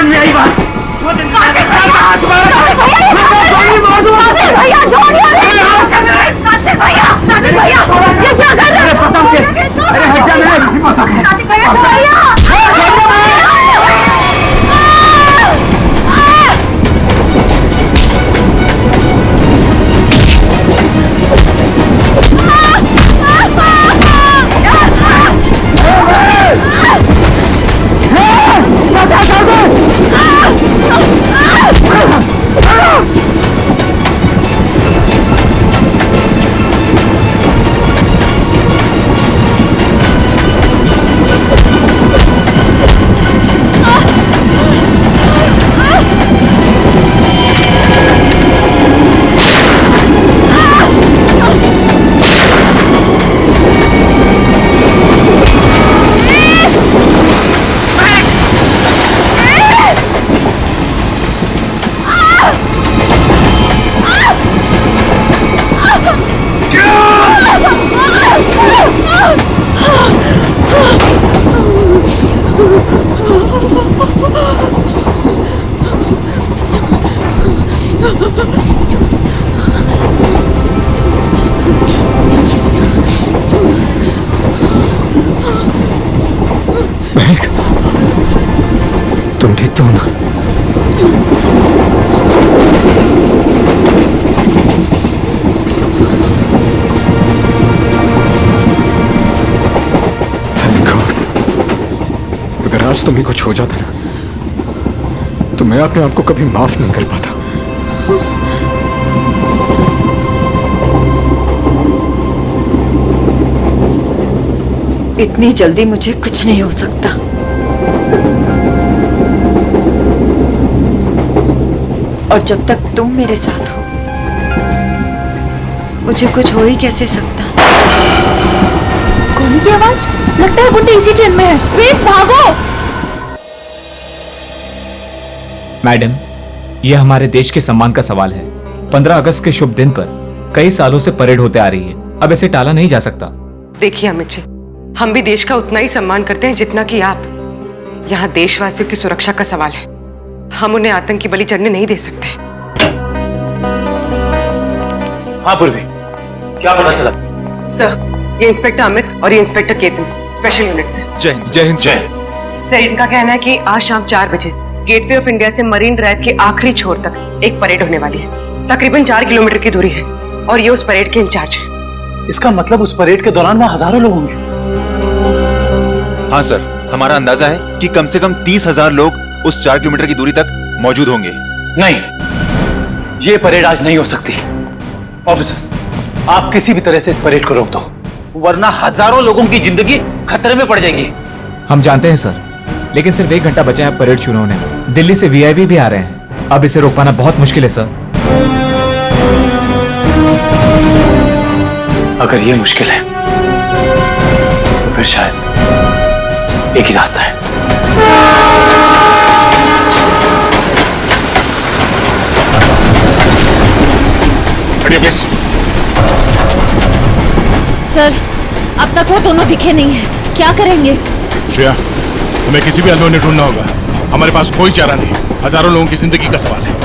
मन में आई बात। कार्तिक भैया, कार्तिक भैया, ये क्या कर रहे हो? अरे हट जा, मेरे कार्तिक भैया, तुम ठीक तो हो ना? अगर आज तुम्हें कुछ हो जाता ना तो मैं अपने आप को कभी माफ नहीं कर पाता। इतनी जल्दी मुझे कुछ नहीं हो सकता। और जब तक तुम मेरे साथ हो मुझे कुछ हो ही कैसे सकता। गोली की आवाज, लगता है गुंडे इसी ट्रेन में है। वेट, भागो। मैडम, यह हमारे देश के सम्मान का सवाल है। 15 अगस्त के शुभ दिन पर कई सालों से परेड होते आ रही है, अब इसे टाला नहीं जा सकता। देखिए अमित जी, हम भी देश का उतना ही सम्मान करते हैं जितना कि आप। यहाँ देशवासियों की सुरक्षा का सवाल है, हम उन्हें आतंकी बलि चढ़ने नहीं दे सकते। हाँ पूर्वी, क्या पता चला? सर, ये इंस्पेक्टर अमित और ये इंस्पेक्टर केतन स्पेशल यूनिट से। जय हिंद। जय हिंद। जय। सर, इनका कहना है कि आज शाम 4 बजे गेटवे ऑफ इंडिया से मरीन ड्राइव के आखिरी छोर तक एक परेड होने वाली है। तकरीबन 4 किलोमीटर की दूरी है और ये उस परेड के इंचार्ज है। इसका मतलब उस परेड के दौरान वहाँ हजारों लोग होंगे। हाँ सर, हमारा अंदाजा है कि कम से कम 30,000 लोग उस 4 किलोमीटर की दूरी तक मौजूद होंगे। नहीं, ये परेड आज नहीं हो सकती। ऑफिसर्स, आप किसी भी तरह से इस परेड को रोक दो, वरना हजारों लोगों की जिंदगी खतरे में पड़ जाएगी। हम जानते हैं सर, लेकिन सिर्फ 1 घंटा बचा है परेड शुरू होने में। दिल्ली से वीआईपी भी आ रहे हैं, अब इसे रोक पाना बहुत मुश्किल है सर। अगर ये मुश्किल है तो फिर शायद एक ही रास्ता है। प्लीज। सर, अब तक वो दोनों दिखे नहीं हैं। क्या करेंगे? श्रेया, हमें किसी भी अननोन ने ढूंढना होगा। हमारे पास कोई चारा नहीं, हजारों लोगों की जिंदगी का सवाल है।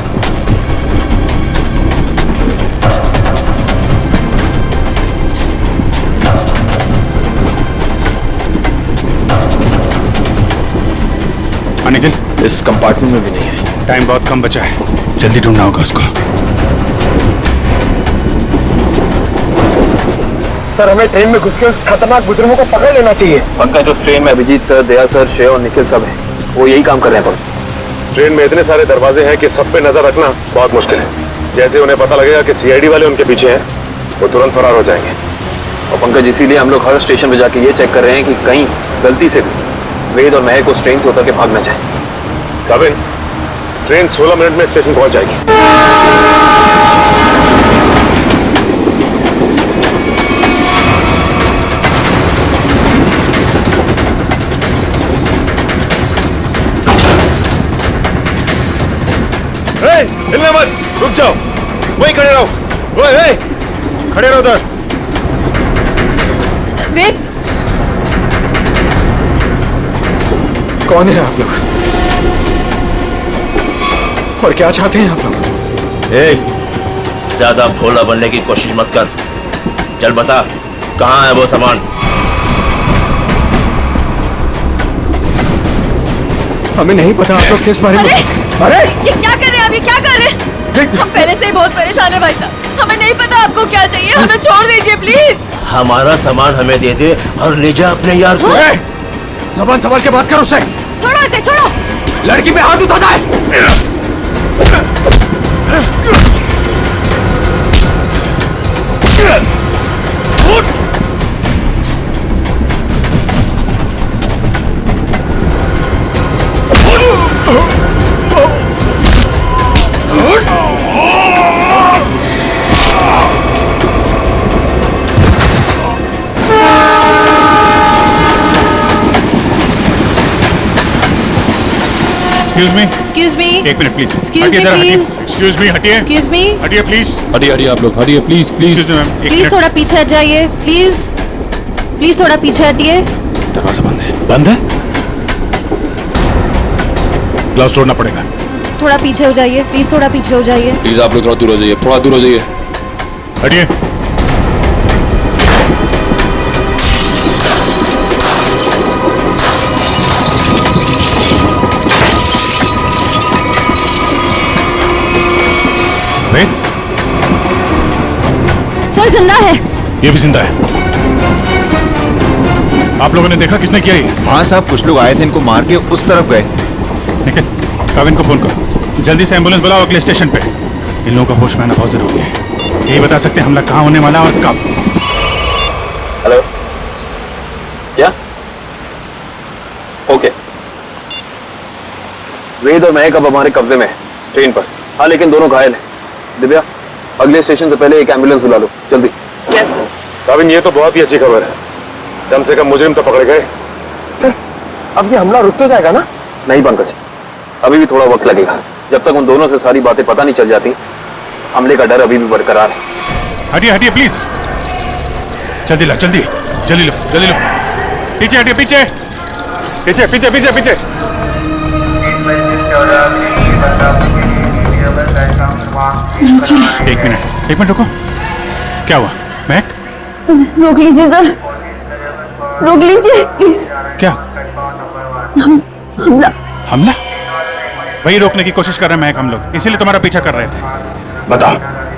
निखिल, इस कंपार्टमेंट में भी नहीं है। टाइम बहुत कम बचा है, जल्दी ढूंढना होगा उसको। सर, हमें ट्रेन में घुस के उस खतरनाक बुजुर्गों को पकड़ लेना चाहिए। पंकज, उस ट्रेन में अभिजीत सर, दया सर, श्रेया और निखिल सब हैं। वो यही काम कर रहे हैं। ट्रेन में इतने सारे दरवाजे हैं कि सब पे नजर रखना बहुत मुश्किल है। जैसे उन्हें पता लगेगा कि सीआईडी वाले उनके पीछे हैं, वो तुरंत फरार हो जाएंगे। और पंकज, इसीलिए हम लोग हर स्टेशन पे जाके ये चेक कर रहे हैं कि कहीं गलती से भी वेद और महक उस ट्रेन से उतर के भाग ना जाए। कबिन, ट्रेन 16 मिनट में स्टेशन पहुंच जाएगी। हिलना मत, रुक जाओ, वहीं खड़े रहो। ओए, खड़े रहो उधर। वेद, कौन है आप लोग? और क्या चाहते हैं आप लोग? ज्यादा भोला बनने की कोशिश मत कर। चल बता, कहाँ है वो सामान? हमें नहीं पता आप लोग किस बारे में। अरे ये क्या कर रहे हैं? अभी क्या कर रहे हैं? हम पहले से ही बहुत परेशान है भाई साहब। हमें नहीं पता आपको क्या चाहिए, हमें छोड़ दीजिए प्लीज। हमारा सामान हमें दे दे और ले जा अपने यार को। जबान संभाल के बात करो उससे। छोड़ो इसे, छोड़ो। लड़की पे हाथ उठाता है। Excuse me. एक minute please. Excuse me, please. Excuse me, हटिए। Excuse me. हटिए प्लीज। हटिए आप लोग, हटिए please please. Excuse me ma'am, एक प्लीज मिनट। थोड़ा पीछे हट जाइए, प्लीज। प्लीज थोड़ा पीछे हटिए। दरवाजा बंद है। बंद है? ग्लास तोड़ना पड़ेगा। थोड़ा पीछे हो जाइए, प्लीज थोड़ा पीछे हो जाइए। प्लीज आप लोग थोड़ा दूर हो जाइए, थोड़ा दूर हो जाइए। हटिए। सर जिंदा है। ये भी जिंदा है। आप लोगों ने देखा किसने किया ये? हाँ साहब, कुछ लोग आए थे, इनको मार के उस तरफ गए। निखिल, काविन को फोन करो, जल्दी से एम्बुलेंस बुलाओ अगले स्टेशन पे। इन लोगों का होश में आना बहुत जरूरी है। यही बता सकते हैं हमला कहाँ होने वाला और कब। हेलो, क्या? ओके। वेद और महक अब हमारे कब्जे में है, ट्रेन पर। हाँ, लेकिन दोनों घायल हैं। दिव्या, अगले स्टेशन से पहले एक एम्बुलेंस बुला लो, जल्दी। काविन, ये तो बहुत ही अच्छी खबर है। कम से कम मुजरिम तो पकड़े गए। सर, अब ये हमला रुक तो जाएगा ना? नहीं पंकज, अभी भी थोड़ा वक्त लगेगा। जब तक उन दोनों से सारी बातें पता नहीं चल जाती, हमले का डर अभी भी बरकरार है। हटिए हटिए प्लीज। जल्दी लो, जल्दी जल्दी लो, जल्दी लो। पीछे हटिए, पीछे पीछे पीछे पीछे पीछे। एक मिनट रुको। क्या हुआ महक? रोक लीजिए सर, रोक लीजिए प्लीज। क्या हमला? हमला? वही रोकने की कोशिश कर रहे हैं महक हम लोग, इसीलिए तुम्हारा पीछा कर रहे थे। बताओ,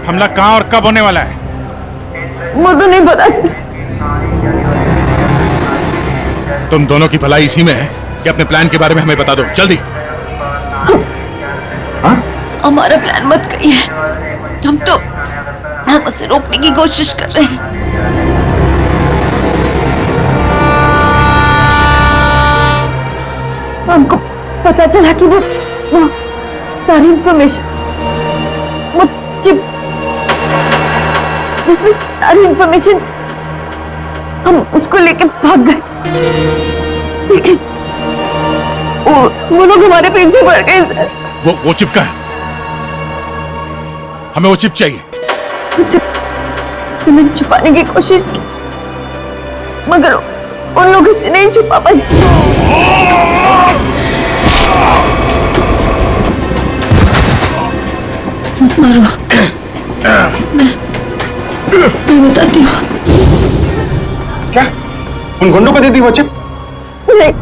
हमला कहाँ और कब होने वाला है? वो तो नहीं पता सर। तुम दोनों की भलाई इसी में है कि अपने प्लान के बारे में हमें बता दो, जल्दी। हमारा प्लान मत कहिए, हम उसे रोकने की कोशिश कर रहे हैं। हमको पता चला कि वो सारी इंफॉर्मेशन, वो चिप, उसमें सारी इंफॉर्मेशन, हम उसको लेके भाग गए। लेकिन वो लोग हमारे पीछे पड़ गए सर। वो चिप का है, हमें वो चिप चाहिए। उसे मैंने छुपाने की कोशिश की, मगर उन लोगों से नहीं छुपा पाई। मारो, मैं बताती हूँ। क्या उन गुंडों को दे दी वो चिप? नहीं,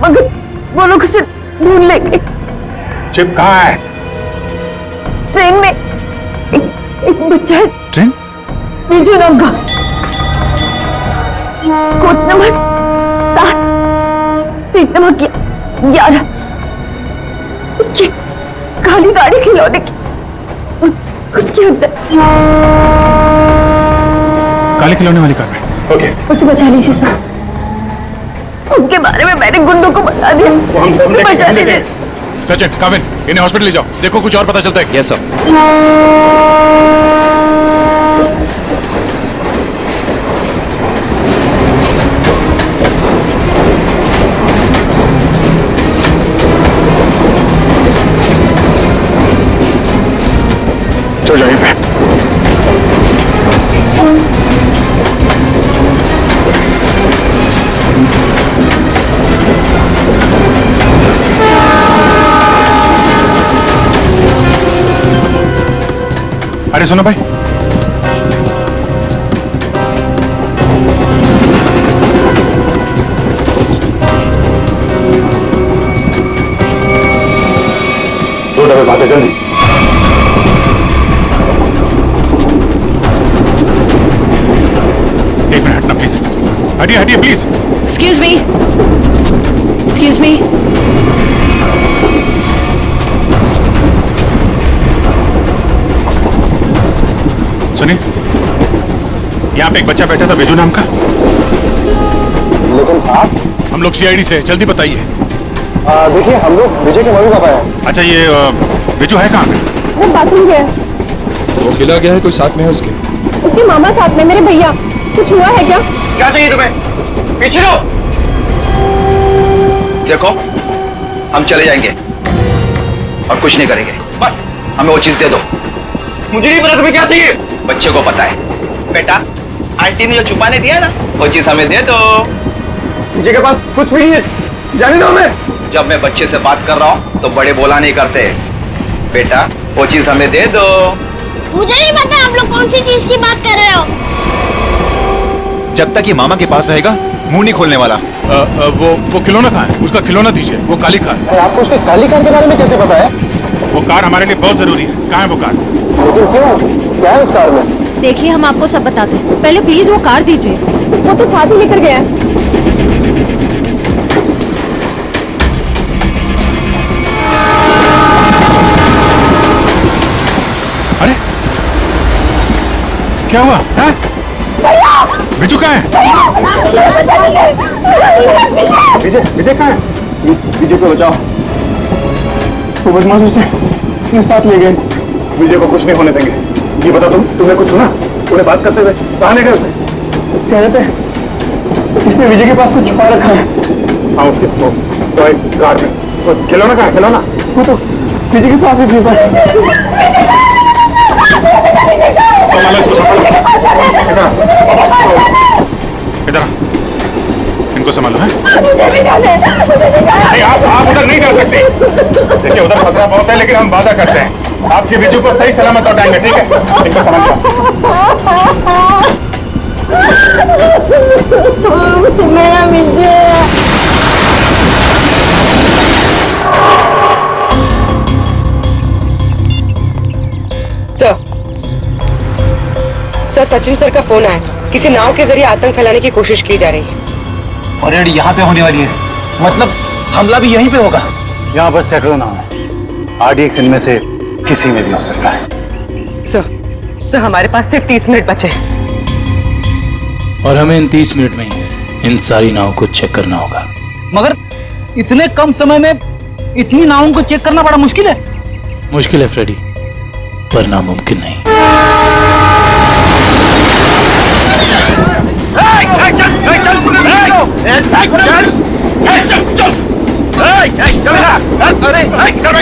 मगर वो लोग उसे ढूंढ लेंगे। चिप कहाँ है? ट्रेन में एक बच्चा है। ट्रेन? बीजू नाम का, कोच नंबर 7, सीट नंबर 11। उसकी काली गाड़ी खिलौने की, उसके अंदर। काले खिलौने वाली कार में? ओके, उसे बचा लीजिए सर। उसके बारे में मैंने गुंडों को बता दिया। उसे बचा लीजिए। सचिन, काविन, इन्हें हॉस्पिटल ले जाओ, देखो कुछ और पता चलता है। Yes sir. चल जाइए पे। अरे सुनो भाई, दो डबे बातें जल्दी। एक मिनट हटना प्लीज, हटिए हटिए please. Excuse me, excuse me. सुनिए, यहाँ पे एक बच्चा बैठा था बिजू नाम का। लेकिन आप? हम लोग सीआईडी से, जल्दी बताइए। देखिए, हम लोग विजय के मम्मी पापा हैं। अच्छा, ये बिजू है कहाँ पे? वो बाथरूम गया। वो खिला गया है, कोई साथ में है उसके? उसके मामा साथ में, मेरे भैया। कुछ हुआ है क्या? क्या चाहिए तुम्हें? पीछे लो। देखो, हम चले जाएंगे और कुछ नहीं करेंगे, बस हमें वो चीज दे दो। मुझे नहीं पता तुम्हें क्या चाहिए। बच्चे को पता है। बेटा, आंटी ने जो छुपाने दिया ना, वो चीज हमें दे दो। विजय के पास कुछ भी नहीं है, जाने दो हमें। जब मैं बच्चे से बात कर रहा हूँ तो बड़े बोला नहीं करते। बेटा, वो चीज हमें दे दो। मुझे नहीं पता आप लोग कौन सी चीज की बात कर रहे हो। जब तक ये मामा के पास रहेगा मुंह नहीं खोलने वाला। वो खिलौना कहाँ है? उसका खिलौना दीजिए, वो काली कार। आपको उसके काली कार के बारे में कैसे पता है? वो कार हमारे लिए बहुत जरूरी है। कहाँ है वो कार? लेकिन क्यों? क्या है उस कार में? देखिए, हम आपको सब बताते हैं, पहले प्लीज वो कार दीजिए। वो तो साथ ही लेकर गया। अरे क्या हुआ है? बिजू कहाँ है? विजय, विजय कहाँ है? विजय को बचाओ। वो बदमाश उसे अपने साथ ले गए। विजय को कुछ नहीं होने देंगे। ये बता, तुमने कुछ सुना? उन्हें बात करते हुए कहाँ ले गए उसे? कह रहे थे इसने विजय के पास कुछ छुपा रखा है। हाँ, उसके वो कार में। वो खिलौना कहाँ है? खिलौना वो तो विजय के पास ही छुपा है। संभालो इसको, संभालो। इधर इनको संभालो है। नहीं, आप उधर नहीं जा सकते। देखिए, उधर खतरा बहुत है, लेकिन हम वादा करते हैं आपके बिजू को सही सलामत लौटाएंगे, ठीक है? इनको संभालो। मेरा विजय। सर, सचिन सर का फोन आया था। किसी नाव के जरिए आतंक फैलाने की कोशिश की जा रही है। परेड यहाँ पे होने वाली है, मतलब हमला भी यहीं पे होगा। यहाँ पर सैकड़ों नाव है, आरडीएक्स इनमें से किसी में भी हो सकता है। सर, हमारे पास सिर्फ 30 मिनट बचे हैं। और हमें इन 30 मिनट में इन सारी नाव को चेक करना होगा। मगर इतने कम समय में इतनी नावों को चेक करना बड़ा मुश्किल है। मुश्किल है फ्रेडी, पर नामुमकिन नहीं।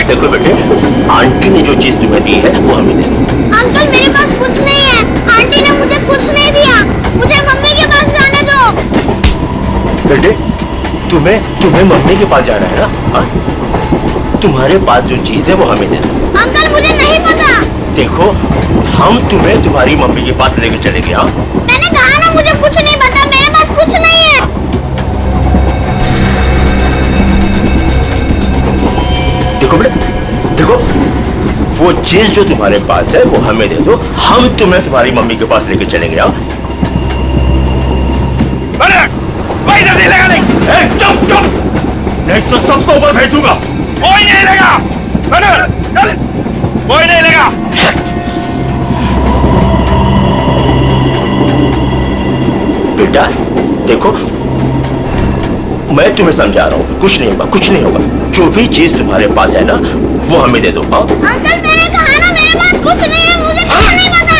देखो बेटे, आंटी ने जो चीज तुम्हें दी है वो हमें दे दो। अंकल, मेरे पास कुछ नहीं है। आंटी ने मुझे कुछ नहीं दिया। मुझे मम्मी के पास जाने दो। बेटे, तुम्हें मम्मी के पास जाना है ना? हाँ? तुम्हारे पास जो चीज है वो हमें दे दो। अंकल, मुझे नहीं पता। देखो, हम तुम्हें तुम्हारी मम्मी के पास लेके चलेंगे। हाँ, मैंने कहा ना, मुझे कुछ नहीं पता। मेरे पास कुछ नहीं है। देखो बेटे, देखो, वो चीज जो तुम्हारे पास है वो हमें दे दो, हम तुम्हें तुम्हारी मम्मी के पास लेके चलेंगे। हाँ, चुप चुप, नहीं तो सबको ऊपर भेज दूंगा। कोई नहीं लेगा। कोई नहीं लेगा। बेटा देखो, मैं तुम्हें समझा रहा हूँ, कुछ नहीं होगा, कुछ नहीं होगा। जो भी चीज तुम्हारे पास है ना वो हमें दे दो। हाँ, अंकल, मैंने कहा ना, मेरे पास कुछ नहीं है। मुझे कुछ नहीं पता।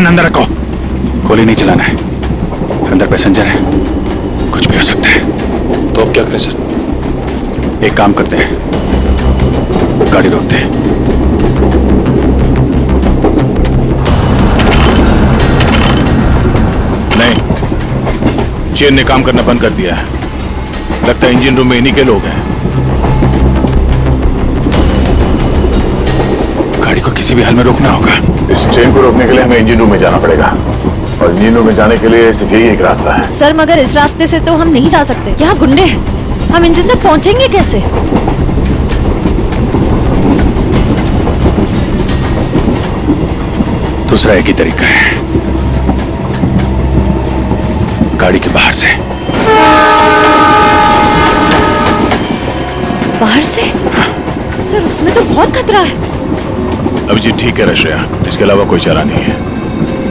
गन अंदर रखो। गोली नहीं चलाना है, अंदर पैसेंजर है, कुछ भी हो सकता है। तो अब क्या करें सर? एक काम करते हैं, गाड़ी रोकते हैं। नहीं, चेन ने काम करना बंद कर दिया है। लगता है इंजन रूम में इन्हीं के लोग हैं। गाड़ी को किसी भी हाल में रोकना होगा। इस ट्रेन को रोकने के लिए हमें इंजन रूम में जाना पड़ेगा, और इंजन रूम में जाने के लिए सिर्फ यही एक रास्ता है। सर मगर इस रास्ते से तो हम नहीं जा सकते, यहाँ गुंडे हैं, हम इंजन तक पहुंचेंगे कैसे? दूसरा एक ही तरीका है, गाड़ी के बाहर से। बाहर से? सर उसमें तो बहुत खतरा है। अभिजीत ठीक है रश्या, इसके अलावा कोई चारा नहीं है।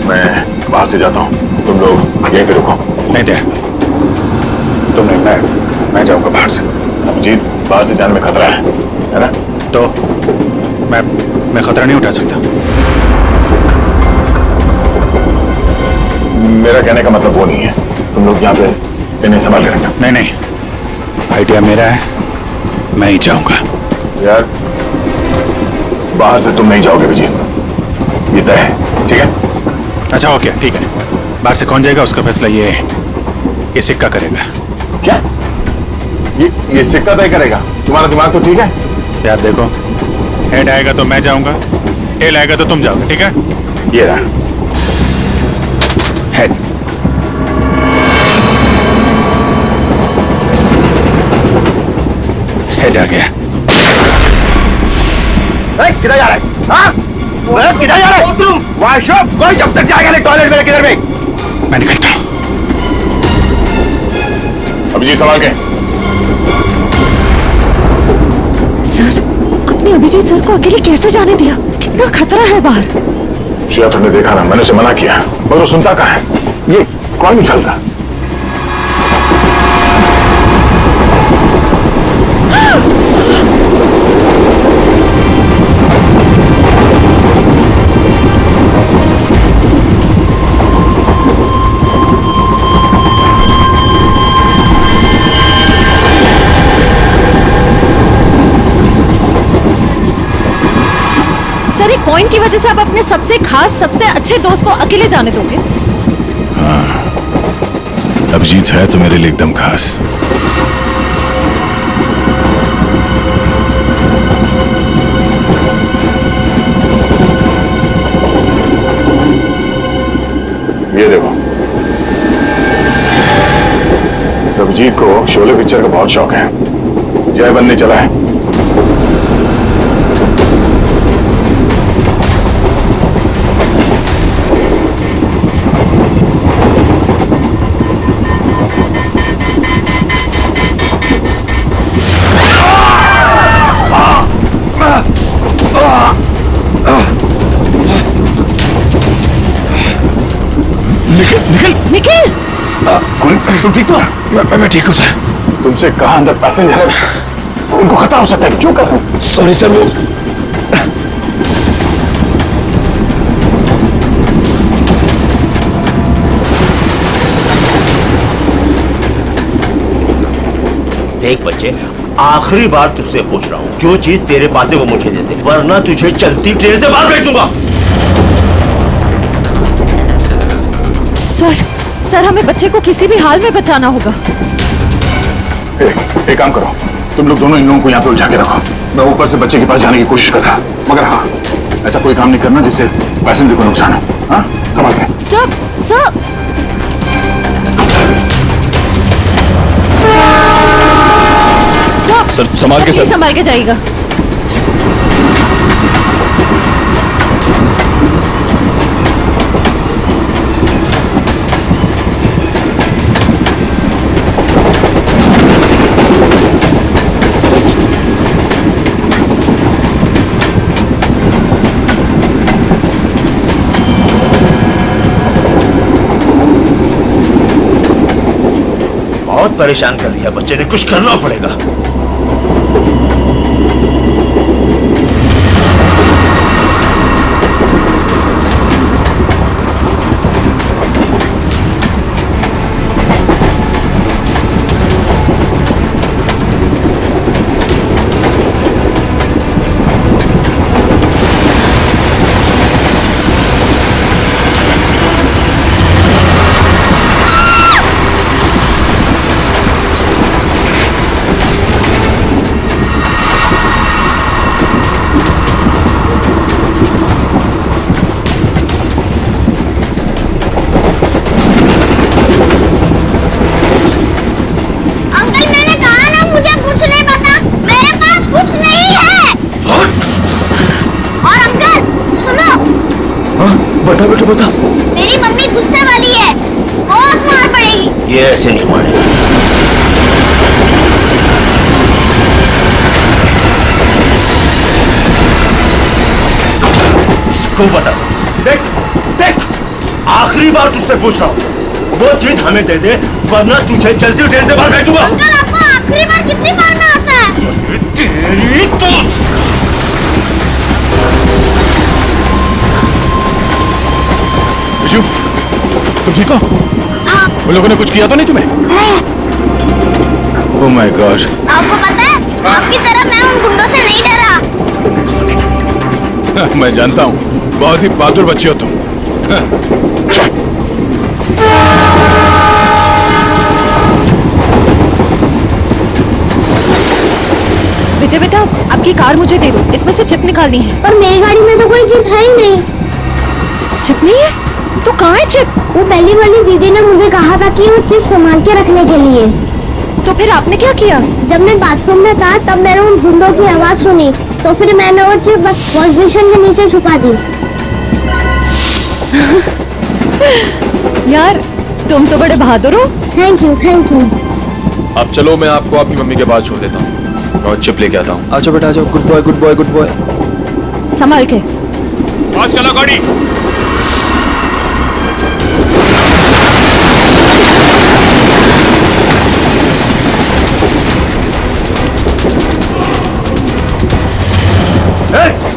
मैं बाहर से जाता हूँ, तुम लोग यहीं पे रुको। नहीं दे, तुम नहीं, मैं जाऊंगा बाहर से। अभिजीत, बाहर से जाने में खतरा है ना? तो मैं खतरा नहीं उठा सकता। मेरा कहने का मतलब वो नहीं है, तुम लोग यहाँ पे इन्हें संभाल के रखना। नहीं, आइडिया मेरा है, मैं ही जाऊंगा। यार, बाहर से तुम नहीं जाओगे अभिजीत, ये तय है, ठीक है? अच्छा ओके, ठीक है। बाहर से कौन जाएगा उसका फैसला ये सिक्का करेगा। क्या? ये सिक्का तय करेगा? तुम्हारा दिमाग तो ठीक है? यार देखो, हेड आएगा तो मैं जाऊंगा, टेल आएगा तो तुम जाओगे, ठीक है? ये रहा हेड। हेड आ गया। किधर जा रहा है? हाँ? किधर जा रहा है? वॉशरूम? कोई जब तक जाएगा नहीं टॉयलेट में, किधर में? मैं निकलता हूं। अभिजीत संभाल के। सर अपने अभिजीत सर को अकेले कैसे जाने दिया? कितना खतरा है बाहर। श्रेया, तुमने देखा ना, मैंने उसे मना किया, मगर वो सुनता कहाँ है? ये कौन उछल रहा? सर एक कॉइन की वजह से आप अपने सबसे खास सबसे अच्छे दोस्त को अकेले जाने दोगे? अभिजीत है तो मेरे लिए एकदम खास। ये देखो, इस अभिजीत को शोले पिक्चर का बहुत शौक है, जय बनने चला है। निखिल! निखिल! तुम ठीक हो? मैं ठीक हूँ सर। तुमसे कहा अंदर पैसेंजर है, उनको खतरा हो सकता है, क्यों कर रहे हो? सॉरी सर, वो देख बच्चे, आखिरी बार तुझसे पूछ रहा हूँ, जो चीज तेरे पास है वो मुझे दे दे, वरना तुझे चलती ट्रेन से बाहर फेंक दूंगा। सर हमें बच्चे को किसी भी हाल में बचाना होगा। एक काम करो, तुम लोग दोनों इन लोगों को यहाँ पे उलझा के रखो, मैं ऊपर से बच्चे के पास जाने की कोशिश कर रहा, मगर हाँ, ऐसा कोई काम नहीं करना जिससे पैसेंजर को नुकसान हो। हाँ, संभाल के। सर संभाल के, संभाल के जाइएगा। बहुत परेशान कर दिया बच्चे ने, कुछ करना पड़ेगा। बता बेटा बता। मेरी मम्मी गुस्से वाली है, बहुत मार पड़ेगी। ये ऐसे नहीं माने। इसको बता। देख देख, आखिरी बार तुझसे पूछ रहा हूँ, वो चीज हमें दे दे, वरना तुझे चलती ट्रेन से बाहर फेंक दूंगा। अंकल, आपको आखिरी बार कितनी मारना आता है? तेरी तो विशु, तुम ठीक हो? उन लोगों ने कुछ किया तो नहीं तुम्हें? Oh my God. आपको पता है, आपकी तरह मैं उन गुंडों से नहीं डरा। मैं जानता हूँ, बहुत ही बहादुर बच्चे हो तुम। विजय बेटा, आपकी कार मुझे दे दो, इसमें से चिप निकालनी है। पर मेरी गाड़ी में तो कोई चिप है ही नहीं। चिप नहीं है? तो कहाँ है चिप? वो पहली वाली दीदी ने मुझे कहा था कि वो चिप संभाल के रखने के लिए। तो फिर आपने क्या किया? जब मैं बाथरूम में था तब मैंने उन गुंडों की आवाज सुनी, तो फिर मैंने वो चिप वॉश बेसिन के नीचे छुपा दी। यार, तुम तो बड़े बहादुर हो। Thank you thank you. अब चलो, मैं आपको आपकी मम्मी के पास छोड़ देता हूँ और चिप लेके आता हूँ। अच्छा बेटा, आ जाओ। Good boy good boy good boy. संभाल के। पास चला गाड़ी।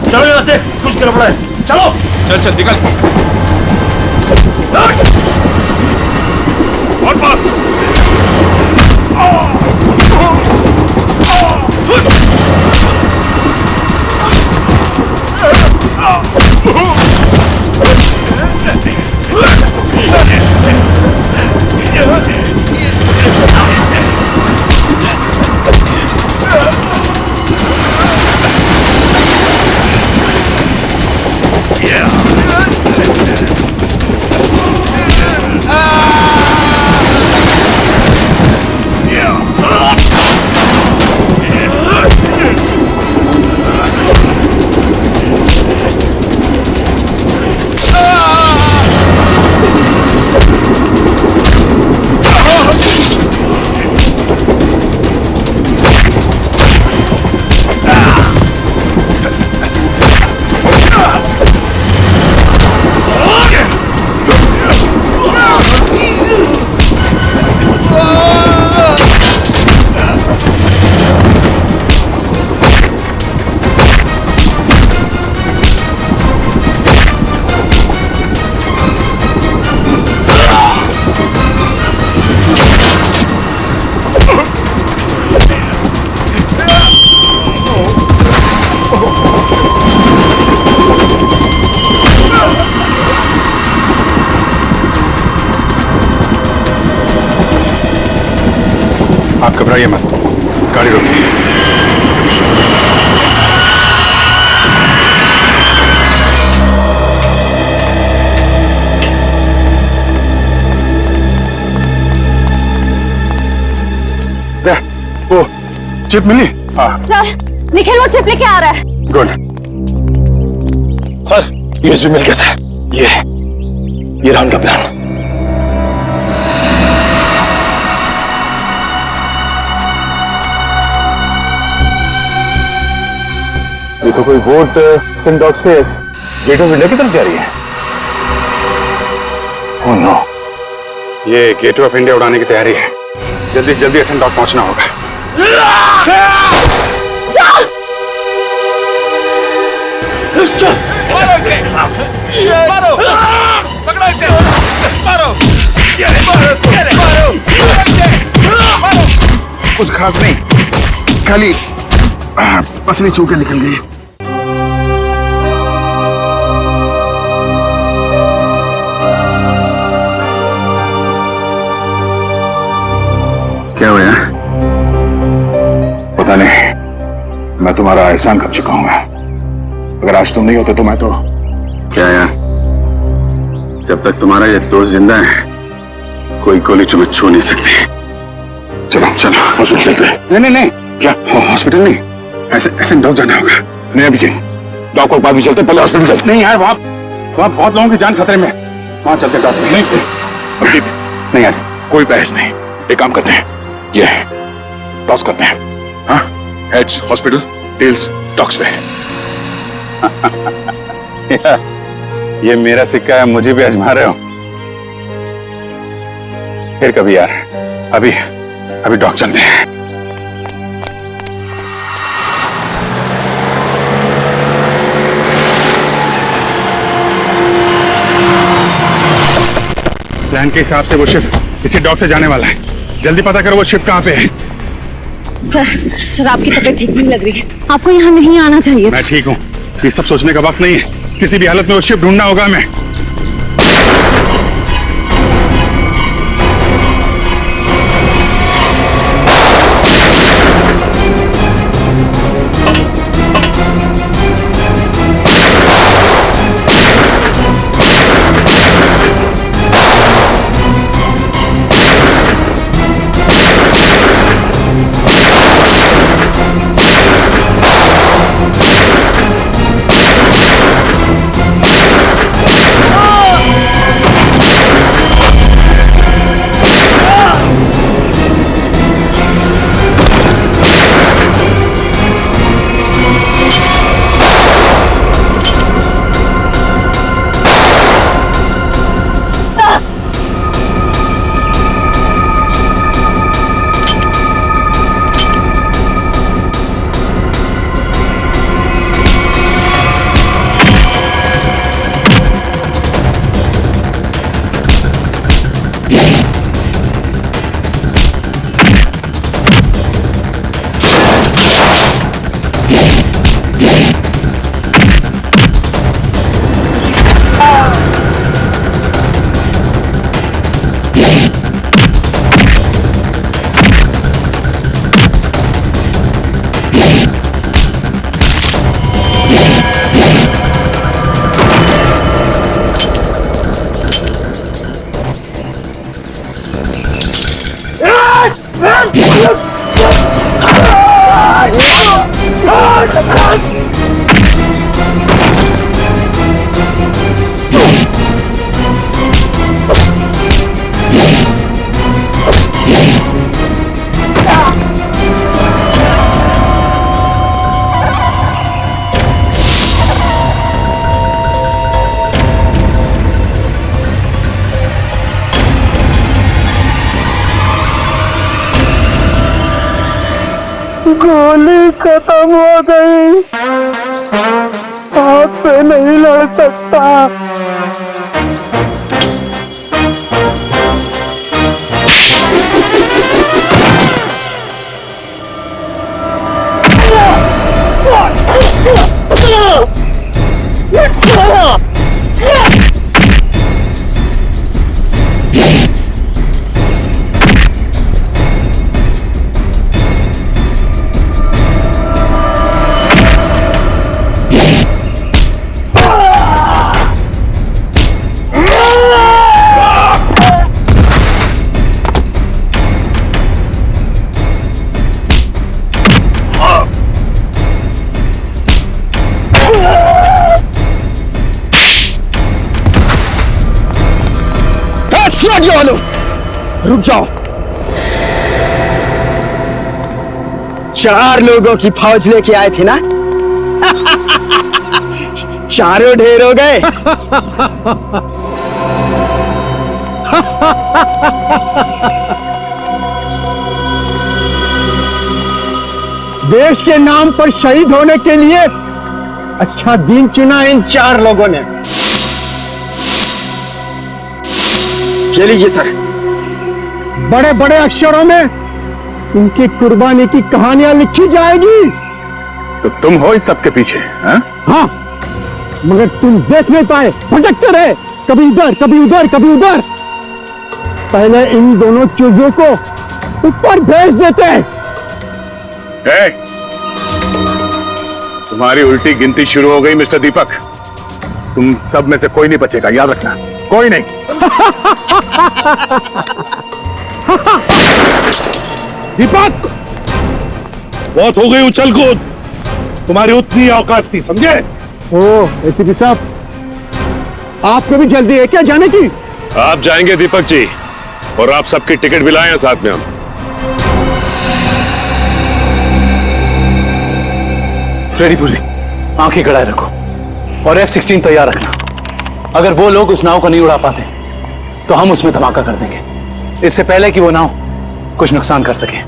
चलो यहाँ से, कुछ गड़बड़ है। चलो चल चल निकल। और फास्ट। आप घबराइए मत, गाड़ी रोकिए। वो चिप मिली? हाँ सर, निखिल वो चिप लेके आ रहा है। गुड। सर, यूएसबी मिल कैसे? ये रहा उनका प्लान। ये तो कोई बोट सिंडॉक से गेट ऑफ इंडिया की तरफ जा रही है। ओह नो, ये गेट ऑफ इंडिया उड़ाने की तैयारी है। जल्दी जल्दी एसेंट डॉक पहुंचना होगा। मारो इसे! मारो! पकड़ो इसे! मारो! मारो इसको! मारो! मारो! कुछ खास नहीं, खाली पसली चूके निकल गई। क्या हुआ? पता नहीं, मैं तुम्हारा एहसान कर चुका हूं। अगर आज तुम नहीं होते तो मैं तो क्या यार, जब तक तुम्हारा ये दोस्त जिंदा है कोई गोली तुम्हें छू नहीं सकती। चलो चलो हॉस्पिटल चलते हैं। नहीं नहीं, क्या हॉस्पिटल नहीं, ऐसे डॉक जाना होगा। नहीं अभिजीत, डॉक को बाद में चलते, पहले हॉस्पिटल चलते। नहीं यार, वहां वहाँ बहुत लोगों की जान खतरे में। वहाँ चलते डॉक्टर। नहीं अभिजीत, नहीं आज कोई बहस नहीं। एक काम करते हैं, ये टॉस करते हैं। हाँ, हेड्स हॉस्पिटल, टेल्स डॉक्स पे। ये मेरा सिक्का है, मुझे भी आजमा रहे हो? फिर कभी यार, अभी डॉक चलते हैं। प्लान के हिसाब से वो शिप इसी डॉक से जाने वाला है। जल्दी पता करो वो शिप कहाँ पे है। सर आपकी तबीयत ठीक नहीं लग रही है, आपको यहाँ नहीं आना चाहिए। मैं ठीक हूँ, ये सब सोचने का वक्त नहीं है। किसी भी हालत में वो शिप ढूंढना होगा हमें। गोली खत्म हो गई, आपसे नहीं लड़ सकता। वालों रुक जाओ। 4 लोगों की फौज लेके आए थे ना? चारों ढेर हो गए। देश के नाम पर शहीद होने के लिए अच्छा दिन चुना इन 4 लोगों ने। ये लीजिए सर, बड़े बड़े अक्षरों में इनकी कुर्बानी की कहानियां लिखी जाएगी। तो तुम हो इस सब के पीछे? हाँ, मगर तुम देख नहीं पाए, भटकते रहे, कभी इधर कभी उधर कभी उधर। पहले इन दोनों चूजों को ऊपर भेज देते। तुम्हारी उल्टी गिनती शुरू हो गई मिस्टर दीपक। तुम सब में से कोई नहीं बचेगा, याद रखना, कोई नहीं। दीपक, बहुत हो गई उछल कूद, तुम्हारी उतनी औकात थी, समझे? ओ एसीपी साहब, आपको भी जल्दी है क्या जाने की? आप जाएंगे दीपक जी, और आप सबकी टिकट भी लाए हैं साथ में हम। फ्रेडी पूरी आंखें गड़ाए रखो और F-16 तैयार रखना। अगर वो लोग उस नाव को नहीं उड़ा पाते तो हम उसमें धमाका कर देंगे, इससे पहले कि वो नाव कुछ नुकसान कर सके।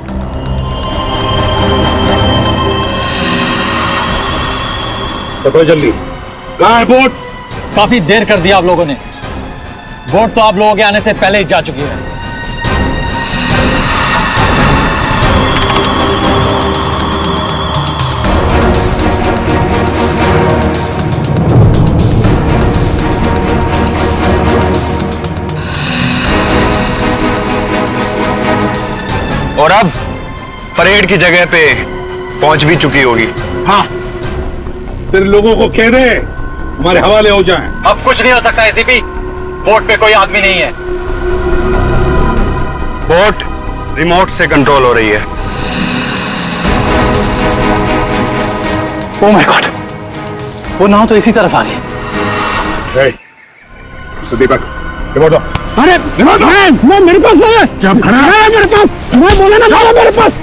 तो जल्दी, कहाँ है बोट? काफी देर कर दिया आप लोगों ने। बोट तो आप लोगों के आने से पहले ही जा चुकी है। और अब परेड की जगह पे पहुंच भी चुकी होगी। हाँ, फिर लोगों को कह दे हमारे हवाले हो जाएं। अब कुछ नहीं हो सकता एसीपी, बोट पे कोई आदमी नहीं है। बोट रिमोट से कंट्रोल हो रही है। ओह माय गॉड, वो नाव तो इसी तरफ आ रही है। दीपक, रिमोट दो। अरे मैं मेरे पास है, जब है मेरे पास, मैं बोला ना था मेरे पास।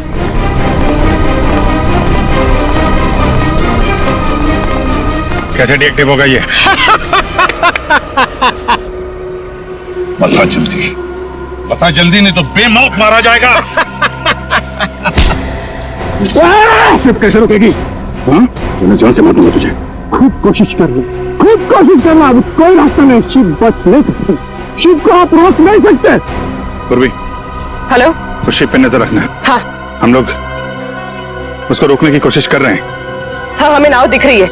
कैसे डीएक्टिव होगा ये? बता जल्दी नहीं तो बेमौत मारा जाएगा। शिप कैसे रुकेगी? मैं जान से मारूंगा तुझे। खूब कोशिश कर लो, खूब कोशिश करना, अब कोई रास्ता नहीं, शिप बच नहीं सकती, शिप को आप रोक नहीं सकते। पूर्वी, हेलो, तो शिप पे नजर रखना। हाँ हम लोग उसको रोकने की कोशिश कर रहे हैं। हाँ, हमें नाव दिख रही है,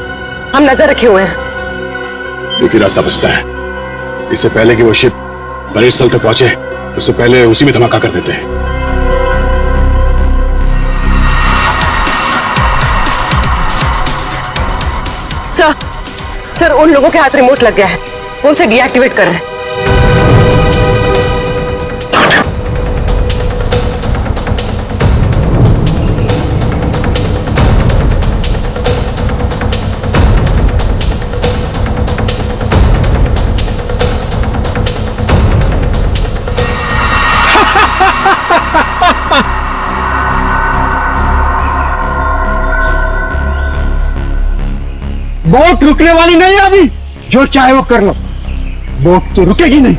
हम नजर रखे हुए हैं। एक ही रास्ता बचता है, इससे पहले कि वो शिप परेड स्थल तक पहुंचे उससे पहले उसी में धमाका कर देते हैं। सर उन लोगों के हाथ रिमोट लग गया है, वो उसे डीएक्टिवेट कर रहे हैं। बोट रुकने वाली नहीं है अभी, जो चाहे वो कर लो, बोट तो रुकेगी नहीं।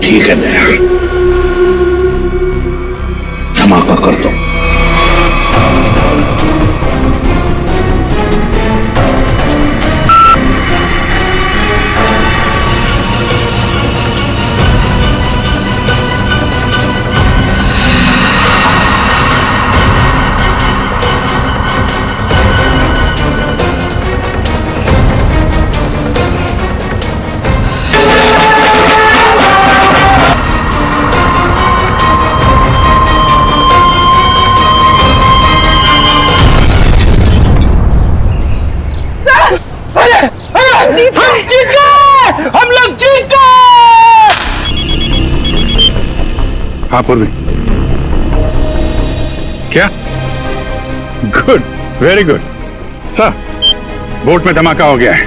ठीक है बेटा, धमाका कर दो। हम जीत गए, हम लोग जीत गए। हाँ पूर्वी, क्या? Good, very good sir. Boat में धमाका हो गया है,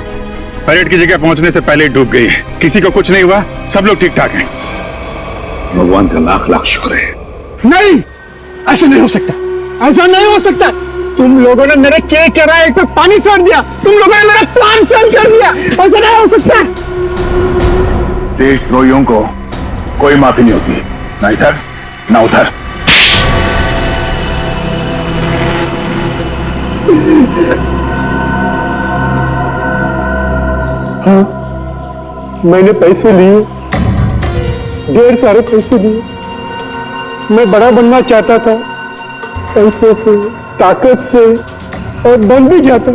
परेड की जगह पहुंचने से पहले ही डूब गई है, किसी को कुछ नहीं हुआ, सब लोग ठीक ठाक हैं। भगवान का लाख लाख शुक्र है। नहीं, ऐसा नहीं हो सकता, ऐसा नहीं हो सकता। तुम लोगों ने मेरे केक के राय पे पानी फेर दिया, तुम लोगों ने मेरा प्लान फेल कर दिया, ऐसा नहीं हो सकता। देशद्रोहियों को कोई माफी नहीं होती, ना इधर ना उधर। हाँ, मैंने पैसे लिए, ढेर सारे पैसे लिए। मैं बड़ा बनना चाहता था, पैसे से, ताकत से, और बन भी जाता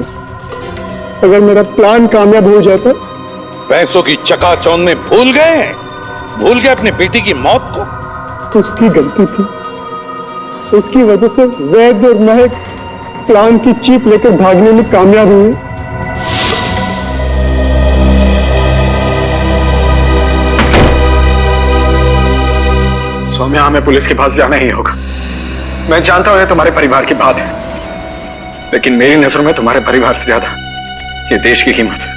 अगर मेरा प्लान कामयाब हो जाता। पैसों की चकाचौंध में भूल गए भूल गए अपनी बेटी की मौत को? उसकी गलती थी। उसकी वजह से वैद्य और महक प्लान की चीप लेकर भागने में कामयाब हुए। सौम्या, हमें पुलिस के पास जाना ही होगा। मैं जानता हूं ये तुम्हारे परिवार की बात है, लेकिन मेरी नजरों में तुम्हारे परिवार से ज्यादा ये देश की कीमत है।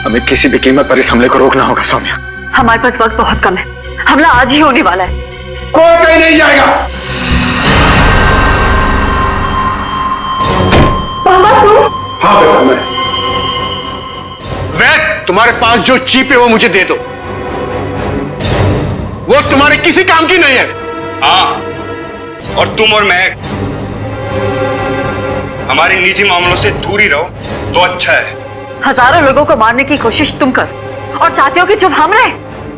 हमें किसी भी कीमत पर इस हमले को रोकना होगा। सौम्या, हमारे पास वक्त बहुत कम है, हमला आज ही होने वाला है। कोई कहीं नहीं जाएगा। पापा तुम? हाँ बेटा, मैं। वैद, तुम्हारे पास जो चीप है वो मुझे दे दो। वो तुम्हारे किसी काम की नहीं है। हाँ, और तुम और मैं हमारे निजी मामलों से दूर ही रहो तो अच्छा है। हजारों लोगों को मारने की कोशिश तुम कर और चाहते हो कि चुप हम रहे?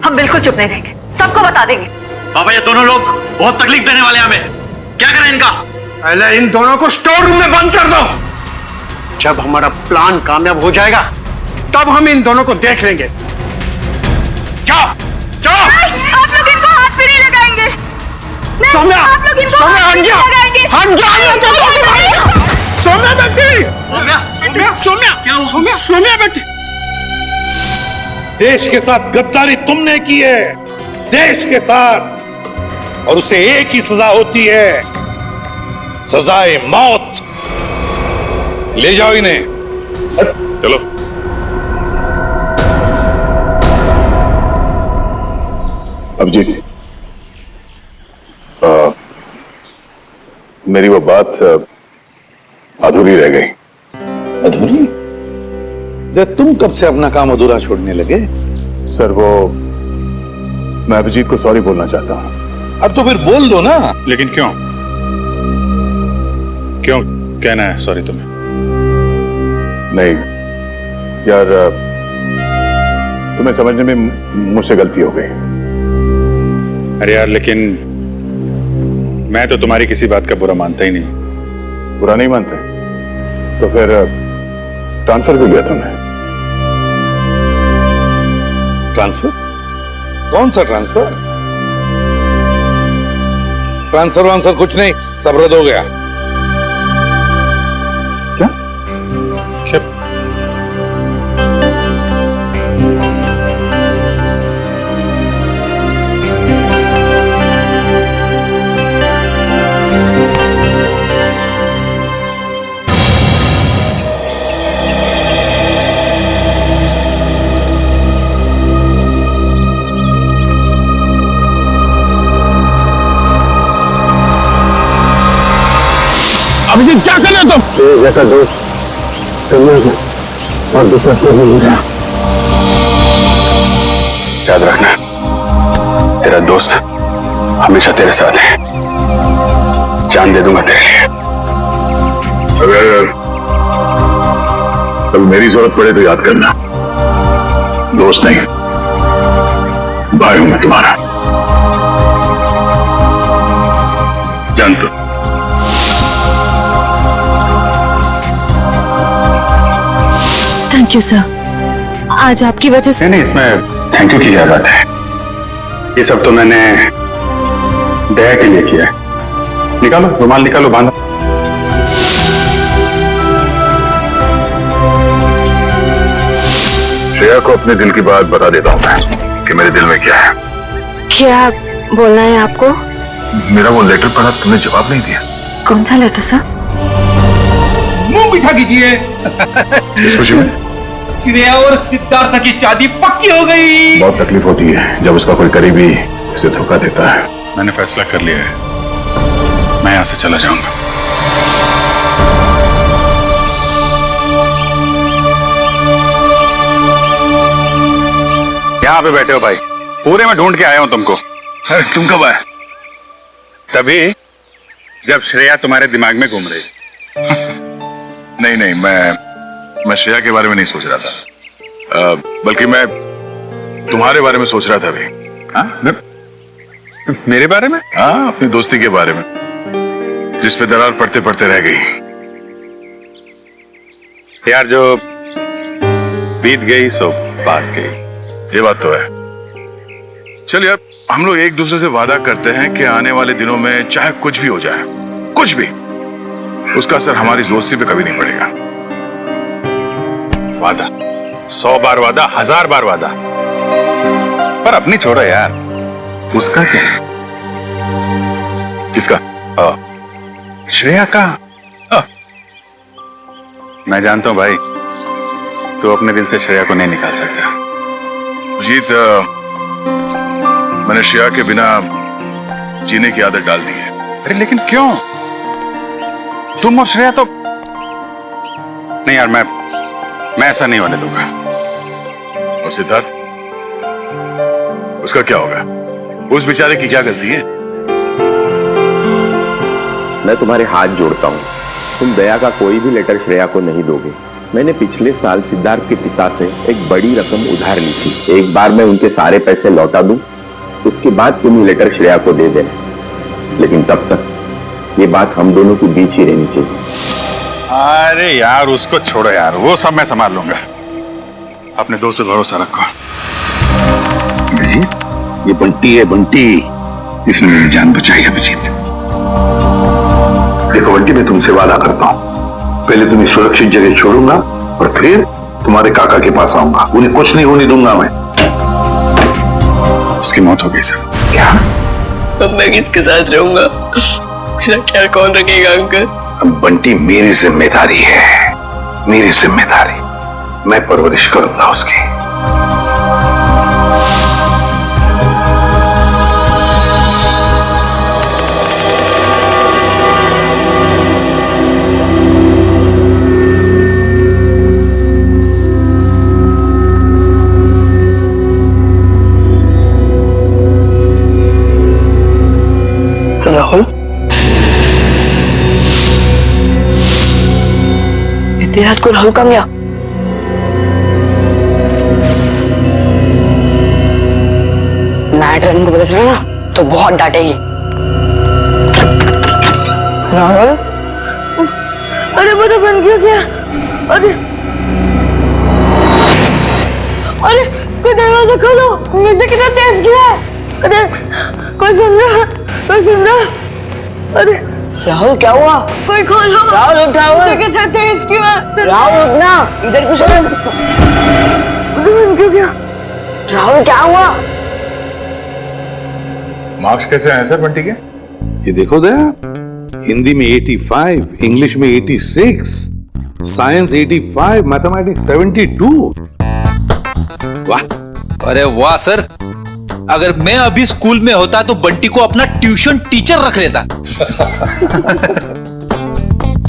हम बिल्कुल चुप नहीं रहेंगे, सबको बता देंगे। पापा, ये दोनों लोग बहुत तकलीफ देने वाले हैं हमें। क्या करें इनका? पहले इन दोनों को स्टोर रूम में बंद कर दो। जब हमारा प्लान कामयाब हो जाएगा तब हम इन दोनों को देख लेंगे। जाओ, जाओ। आप लोग इनको हाथ भी नहीं लगाएंगे। नहीं, सौम्या, आप लोग इनको सौम्या, हाथ भी हट नहीं जा। लगाएंगे। हट जा। सौम्या बेटी, सौम्या, क्या हुआ? सौम्या बेटी। देश के साथ गद्दारी तुमने की है, देश के साथ, और उसे एक ही सजा होती है, सजाए मौत। ले जाओ इन्हें। चलो। अभिजीत, मेरी वो बात अधूरी रह गई। अधूरी? तुम कब से अपना काम अधूरा छोड़ने लगे? सर, वो मैं अभिजीत को सॉरी बोलना चाहता हूं। अब तो फिर बोल दो ना। लेकिन क्यों क्यों कहना है सॉरी तुम्हें? नहीं यार, तुम्हें समझने में मुझसे गलती हो गई। अरे यार, लेकिन मैं तो तुम्हारी किसी बात का बुरा मानता ही नहीं। बुरा नहीं मानते तो फिर ट्रांसफर क्यों किया तुमने? ट्रांसफर? कौन सा ट्रांसफर? ट्रांसफर वांसफर कुछ नहीं, सब रद्द हो गया। क्या? क्या? अभिजीत, क्या कर रहे हो तुम? जैसा दोस्त और दूसरा कोई नहीं मिला। याद रखना, तेरा दोस्त हमेशा तेरे साथ है। जान दे दूंगा तेरे लिए। अगर कभी मेरी जरूरत पड़े तो याद करना, दोस्त नहीं, भाई हूं मैं तुम्हारा। जान तो। थैंक यू सर, आज आपकी वजह से। नहीं, इसमें थैंक यू की क्या बात है। ये सब तो मैंने दया के लिए किया है। निकालो रुमाल, निकालो, बांधो। श्रेया को अपने दिल की बात बता देता हूं मैं कि मेरे दिल में क्या है। क्या बोलना है आपको? मेरा वो लेटर पढ़ा, तुमने जवाब नहीं दिया। कौन सा लेटर सर? मुंह मीठा कीजिए। इस खुशी में श्रेया और सिद्धार्थ की शादी पक्की हो गई। बहुत तकलीफ होती है जब उसका कोई करीबी उसे धोखा देता है। मैंने फैसला कर लिया है, मैं यहां से चला जाऊंगा। यहाँ पे बैठे हो भाई, पूरे में ढूंढ के आया हूं तुमको। तुम कब आए? तभी जब श्रेया तुम्हारे दिमाग में घूम रही। नहीं नहीं, मैं श्रेया के बारे में नहीं सोच रहा था, बल्कि मैं तुम्हारे बारे में सोच रहा था अभी। हाँ? मेरे बारे में? हाँ, अपनी दोस्ती के बारे में, जिस पे दरार पड़ते पड़ते रह गई। यार, जो बीत गई सो बात गई। ये बात तो है, चल यार, हम लोग एक दूसरे से वादा करते हैं कि आने वाले दिनों में चाहे कुछ भी हो जाए, कुछ भी, उसका असर हमारी दोस्ती पे कभी नहीं पड़ेगा। वादा, 100 बार वादा, 1000 बार वादा। पर अपनी छोड़ो यार, उसका क्या है? किसका? श्रेया का। मैं जानता हूं भाई, तो अपने दिल से श्रेया को नहीं निकाल सकता। जीत, मैंने श्रेया के बिना जीने की आदत डाल दी है। अरे लेकिन क्यों? तुम और श्रेया तो नहीं यार, मैं ऐसा नहीं होने दूंगा। और सिद्धार्थ, उसका क्या होगा? उस बेचारे की क्या गलती है? मैं तुम्हारे हाथ जोड़ता हूँ, तुम दया का कोई भी लेटर श्रेया को नहीं दोगे। मैंने पिछले साल सिद्धार्थ के पिता से एक बड़ी रकम उधार ली थी। एक बार मैं उनके सारे पैसे लौटा दूं, उसके बाद तुम ये लेटर श्रेया को दे देना। लेकिन तब तक ये बात हम दोनों के बीच ही रहनी चाहिए। अरे यार उसको छोड़ो यार, वो सब मैं संभाल लूंगा। अपने दोस्त पे भरोसा रखो। ये बंटी है, बंटी, इसने मेरी जान बचाई है। अभिजीत देखो बंटी, मैं तुमसे वादा करता हूं, पहले तुम्हें सुरक्षित जगह छोड़ूंगा और फिर तुम्हारे काका के पास आऊंगा। उन्हें कुछ नहीं होने दूंगा मैं। उसकी मौत हो गई सर। क्या? अब मैं किसके साथ रहूंगा? मेरा ख्याल कौन रखेगा अंकल? बंटी मेरी जिम्मेदारी है, मेरी जिम्मेदारी। मैं परवरिश करूंगा उसकी। राहुल, इतनी रात को राहुल कहाँ गया? नाइट रन को पता चला ना तो बहुत डांटेगी। राहुल, अरे वो तो बन गया क्या? अरे अरे कोई दरवाजा खोलो, मुझे कितना तेज किया है। अरे कोई सुन रहा? कोई सुन रहा? अरे राहुल क्या हुआ? कोई खोलो। राहुल क्या हुआ? मुझे कितना तेज किया। राहुल उठना, इधर कुछ बन क्यों गया? राहुल क्या हुआ? मार्क्स कैसे हैं सर बंटी के? ये देखो दया, हिंदी में 85, इंग्लिश में 86, साइंस 85, मैथमेटिक्स 72। वाह! अरे वाह सर, अगर मैं अभी स्कूल में होता तो बंटी को अपना ट्यूशन टीचर रख लेता।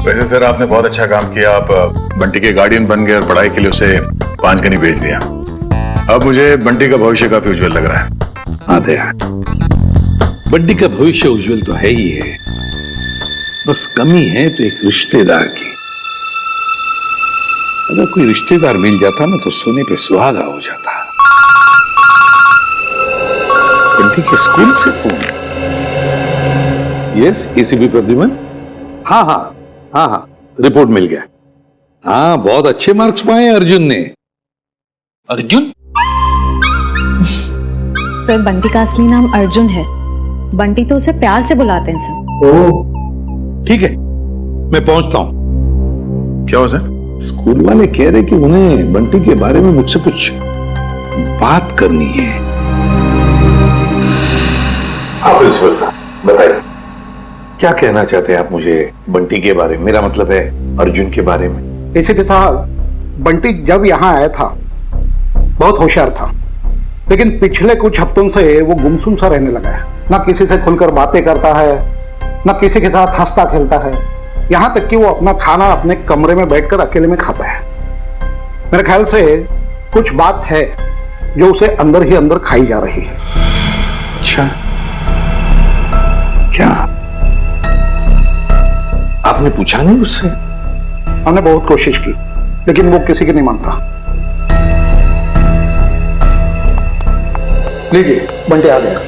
वैसे सर आपने बहुत अच्छा काम किया। आप बंटी के गार्डियन बन गए और पढ़ाई के लिए उसे पांचगनी भेज दिया। अब मुझे बंटी का भविष्य काफी उज्जवल लग रहा है। हाँ दया, बंटी का भविष्य उज्जवल तो है ही है, बस कमी है तो एक रिश्तेदार की। अगर कोई रिश्तेदार मिल जाता ना तो सोने पे सुहागा हो जाता। बंटी के स्कूल से फोन। Yes, ACP Pradyuman. हाँ हाँ हाँ हाँ, रिपोर्ट मिल गया। हाँ, बहुत अच्छे मार्क्स पाए अर्जुन ने। अर्जुन? सर, बंटी का असली नाम अर्जुन है। बंटी तो उसे प्यार से बुलाते हैं सर। ओह, ठीक है, मैं पहुंचता हूं। क्या हो सर? स्कूल वाले कह रहे कि उन्हें बंटी के बारे में मुझसे कुछ बात करनी है। हाँ प्रिंसिपल साहब, बताइए क्या कहना चाहते हैं आप मुझे बंटी के बारे में? मेरा मतलब है अर्जुन के बारे में। एसीपी साहब, बंटी जब यहाँ आया था बहुत होशियार था, लेकिन पिछले कुछ हफ्तों से वो गुमसुम सा रहने लगा है। ना किसी से खुलकर बातें करता है, ना किसी के साथ हंसता खेलता है। यहाँ तक कि वो अपना खाना अपने कमरे में बैठकर अकेले में खाता है। मेरे ख्याल से कुछ बात है जो उसे अंदर ही अंदर खाई जा रही है। अच्छा, क्या आपने पूछा नहीं उससे? हमने बहुत कोशिश की, लेकिन वो किसी की नहीं मानता। लीजिए, बंटी आ गया।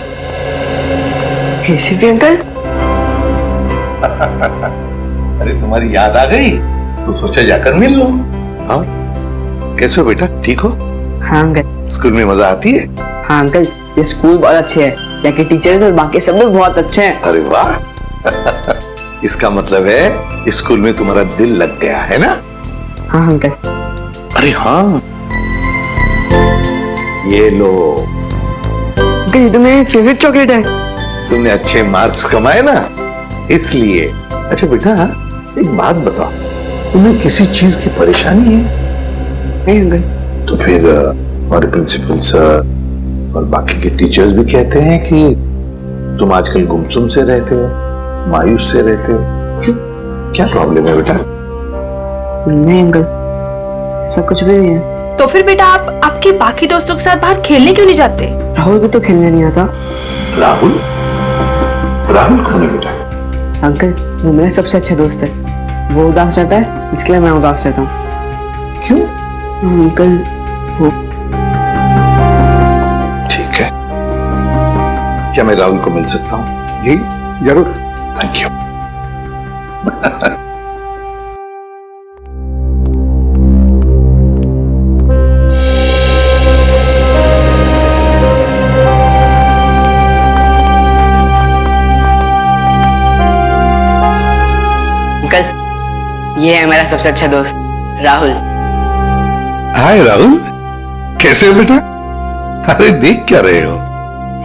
ACP uncle. अरे तुम्हारी याद आ गई तो सोचा जाकर मिल लो। हाँ, कैसे हो बेटा, ठीक हो? हाँ अंकल। स्कूल में मजा आती है? हाँ अंकल, ये स्कूल बहुत अच्छे है, यहाँ के टीचर्स और बाकी सब भी बहुत अच्छे हैं। अरे वाह इसका मतलब है स्कूल में तुम्हारा दिल लग गया है ना? हाँ अंकल। अरे हाँ ये लो। अंकल ये तो मेरी फेवरेट चॉकलेट है। तुमने अच्छे मार्क्स कमाए ना इसलिए। अच्छा बेटा एक बात बताओ, तुम्हें किसी चीज की परेशानी है? नहीं अंकल। तो फिर हमारे प्रिंसिपल सर और बाकी के टीचर्स भी कहते हैं कि तुम आजकल गुमसुम से रहते हो, मायूस से रहते हो। क्यों, क्या प्रॉब्लम है बेटा? नहीं अंकल ऐसा कुछ भी नहीं है। तो फिर बेटा आप आपके बाकी दोस्तों के साथ बाहर खेलने क्यों नहीं जाते? राहुल भी तो खेलने नहीं आता। राहुल? राहुल कौन है बेटा? अंकल वो मेरा सबसे अच्छा दोस्त है, वो उदास रहता है इसलिए मैं उदास रहता हूँ। क्यों? अंकल वो ठीक है, क्या मैं राहुल को मिल सकता हूँ? जी जरूर। Thank you. अंकल ये है मेरा सबसे अच्छा दोस्त राहुल। हाय राहुल, कैसे हो बेटा? अरे देख क्या रहे हो?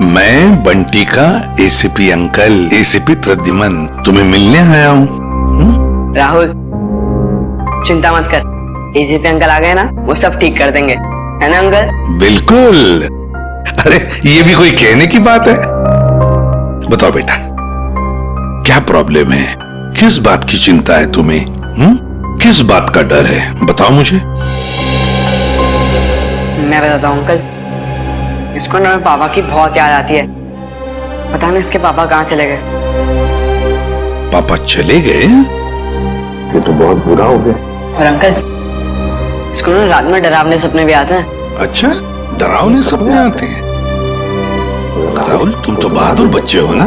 मैं बंटी का एसीपी अंकल, एसीपी प्रद्युमन तुम्हें मिलने आया हूँ। राहुल चिंता मत कर, एसीपी अंकल आ गए ना वो सब ठीक कर देंगे, है ना अंकल? बिल्कुल। अरे ये भी कोई कहने की बात है? बताओ बेटा क्या प्रॉब्लम है, किस बात की चिंता है तुम्हें? किस बात का डर है बताओ मुझे। मैं बताता हूँ अंकल, इसको ना पापा की बहुत याद आती है। पता नहीं इसके पापा कहाँ चले गए। पापा चले गए? ये तो बहुत बुरा हो गया। और अंकल इसको ना रात में डरावने सपने भी आते हैं। अच्छा डरावने सपने आते हैं? राहुल तुम तो बहादुर बच्चे हो ना,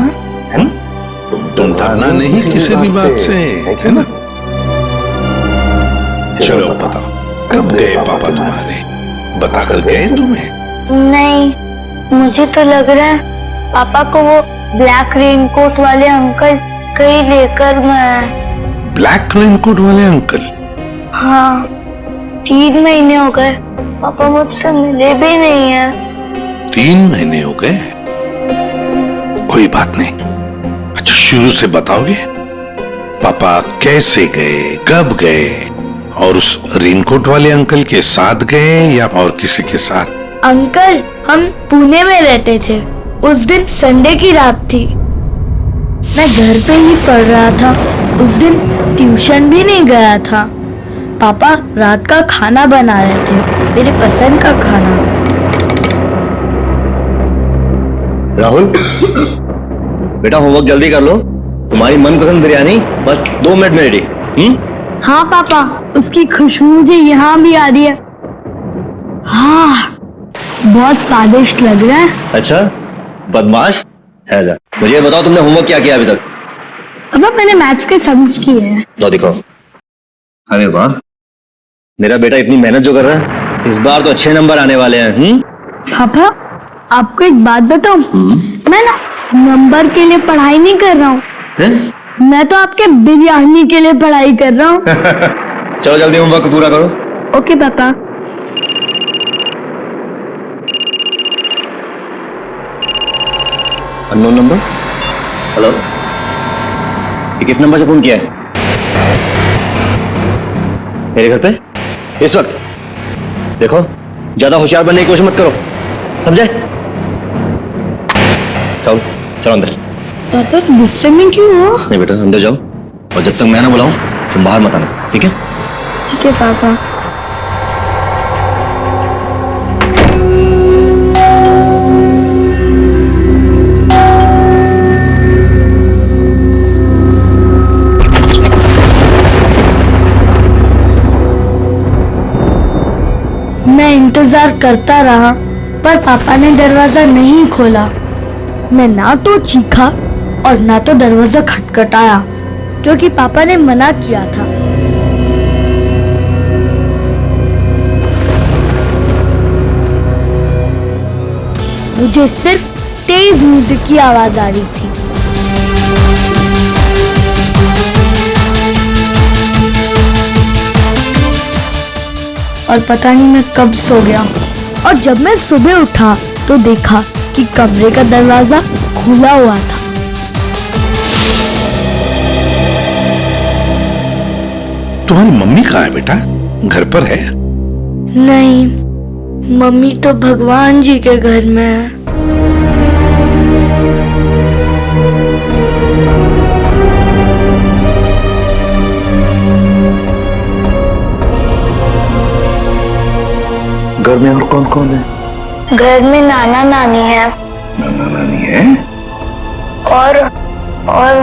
तुम डरना नहीं किसी भी बात से, है ना? चलो बताओ कब गए पापा तुम्हारे, बता कर गए तुम्हें? नहीं मुझे तो लग रहा है पापा को वो ब्लैक रेनकोट वाले अंकल कहीं लेकर गए। ब्लैक रेनकोट वाले अंकल? हाँ 3 महीने हो गए पापा मुझसे मिले भी नहीं है। 3 महीने हो गए? कोई बात नहीं। अच्छा शुरू से बताओगे पापा कैसे गए, कब गए, और उस रेनकोट वाले अंकल के साथ गए या और किसी के साथ? अंकल हम पुणे में रहते थे, उस दिन संडे की रात थी, मैं घर पे ही पढ़ रहा था, उस दिन ट्यूशन भी नहीं गया था। पापा रात का खाना बना रहे थे, मेरे पसंद का खाना। राहुल बेटा होमवर्क जल्दी कर लो, तुम्हारी मनपसंद बिरयानी बस 2 मिनट में रेडी। हाँ पापा उसकी खुशबू मुझे यहाँ भी आ रही है। हाँ बहुत स्वादिष्ट लग रहा है। अच्छा बदमाश है जा, मुझे ये बताओ तुमने होमवर्क क्या किया अभी तक? पापा मैंने मैथ्स के सम्स किए हैं। तो दिखाओ। अरे वाह मेरा बेटा इतनी मेहनत जो कर रहा है, इस बार तो अच्छे नंबर आने वाले हैं। पापा आपको एक बात बताऊं, मैं ना नंबर के लिए पढ़ाई नहीं कर रहा हूँ, मैं तो आपके बिरयानी के लिए पढ़ाई कर रहा हूँ। चलो जल्दी होमवर्क पूरा करो। ओके पापा। Unknown number. हेलो ये किस नंबर से फोन किया है? मेरे घर पे इस वक्त? देखो ज्यादा होशियार बनने की कोशिश मत करो, समझे? चलो चलो अंदर। पापा गुस्से में क्यों हो? नहीं बेटा अंदर जाओ, और जब तक मैं ना बुलाऊं तुम बाहर मत आना, ठीक है? ठीक है पापा। मैं इंतजार करता रहा पर पापा ने दरवाजा नहीं खोला। मैं ना तो चीखा और ना तो दरवाजा खटखटाया क्योंकि पापा ने मना किया था। मुझे सिर्फ तेज म्यूजिक की आवाज आ रही थी। और पता नहीं मैं कब सो गया, और जब मैं सुबह उठा तो देखा कि कमरे का दरवाजा खुला हुआ था। तुम्हारी मम्मी कहाँ है बेटा? घर पर है? नहीं, मम्मी तो भगवान जी के घर में है। घर में और कौन कौन है? घर में नाना नानी है। नाना नानी है? और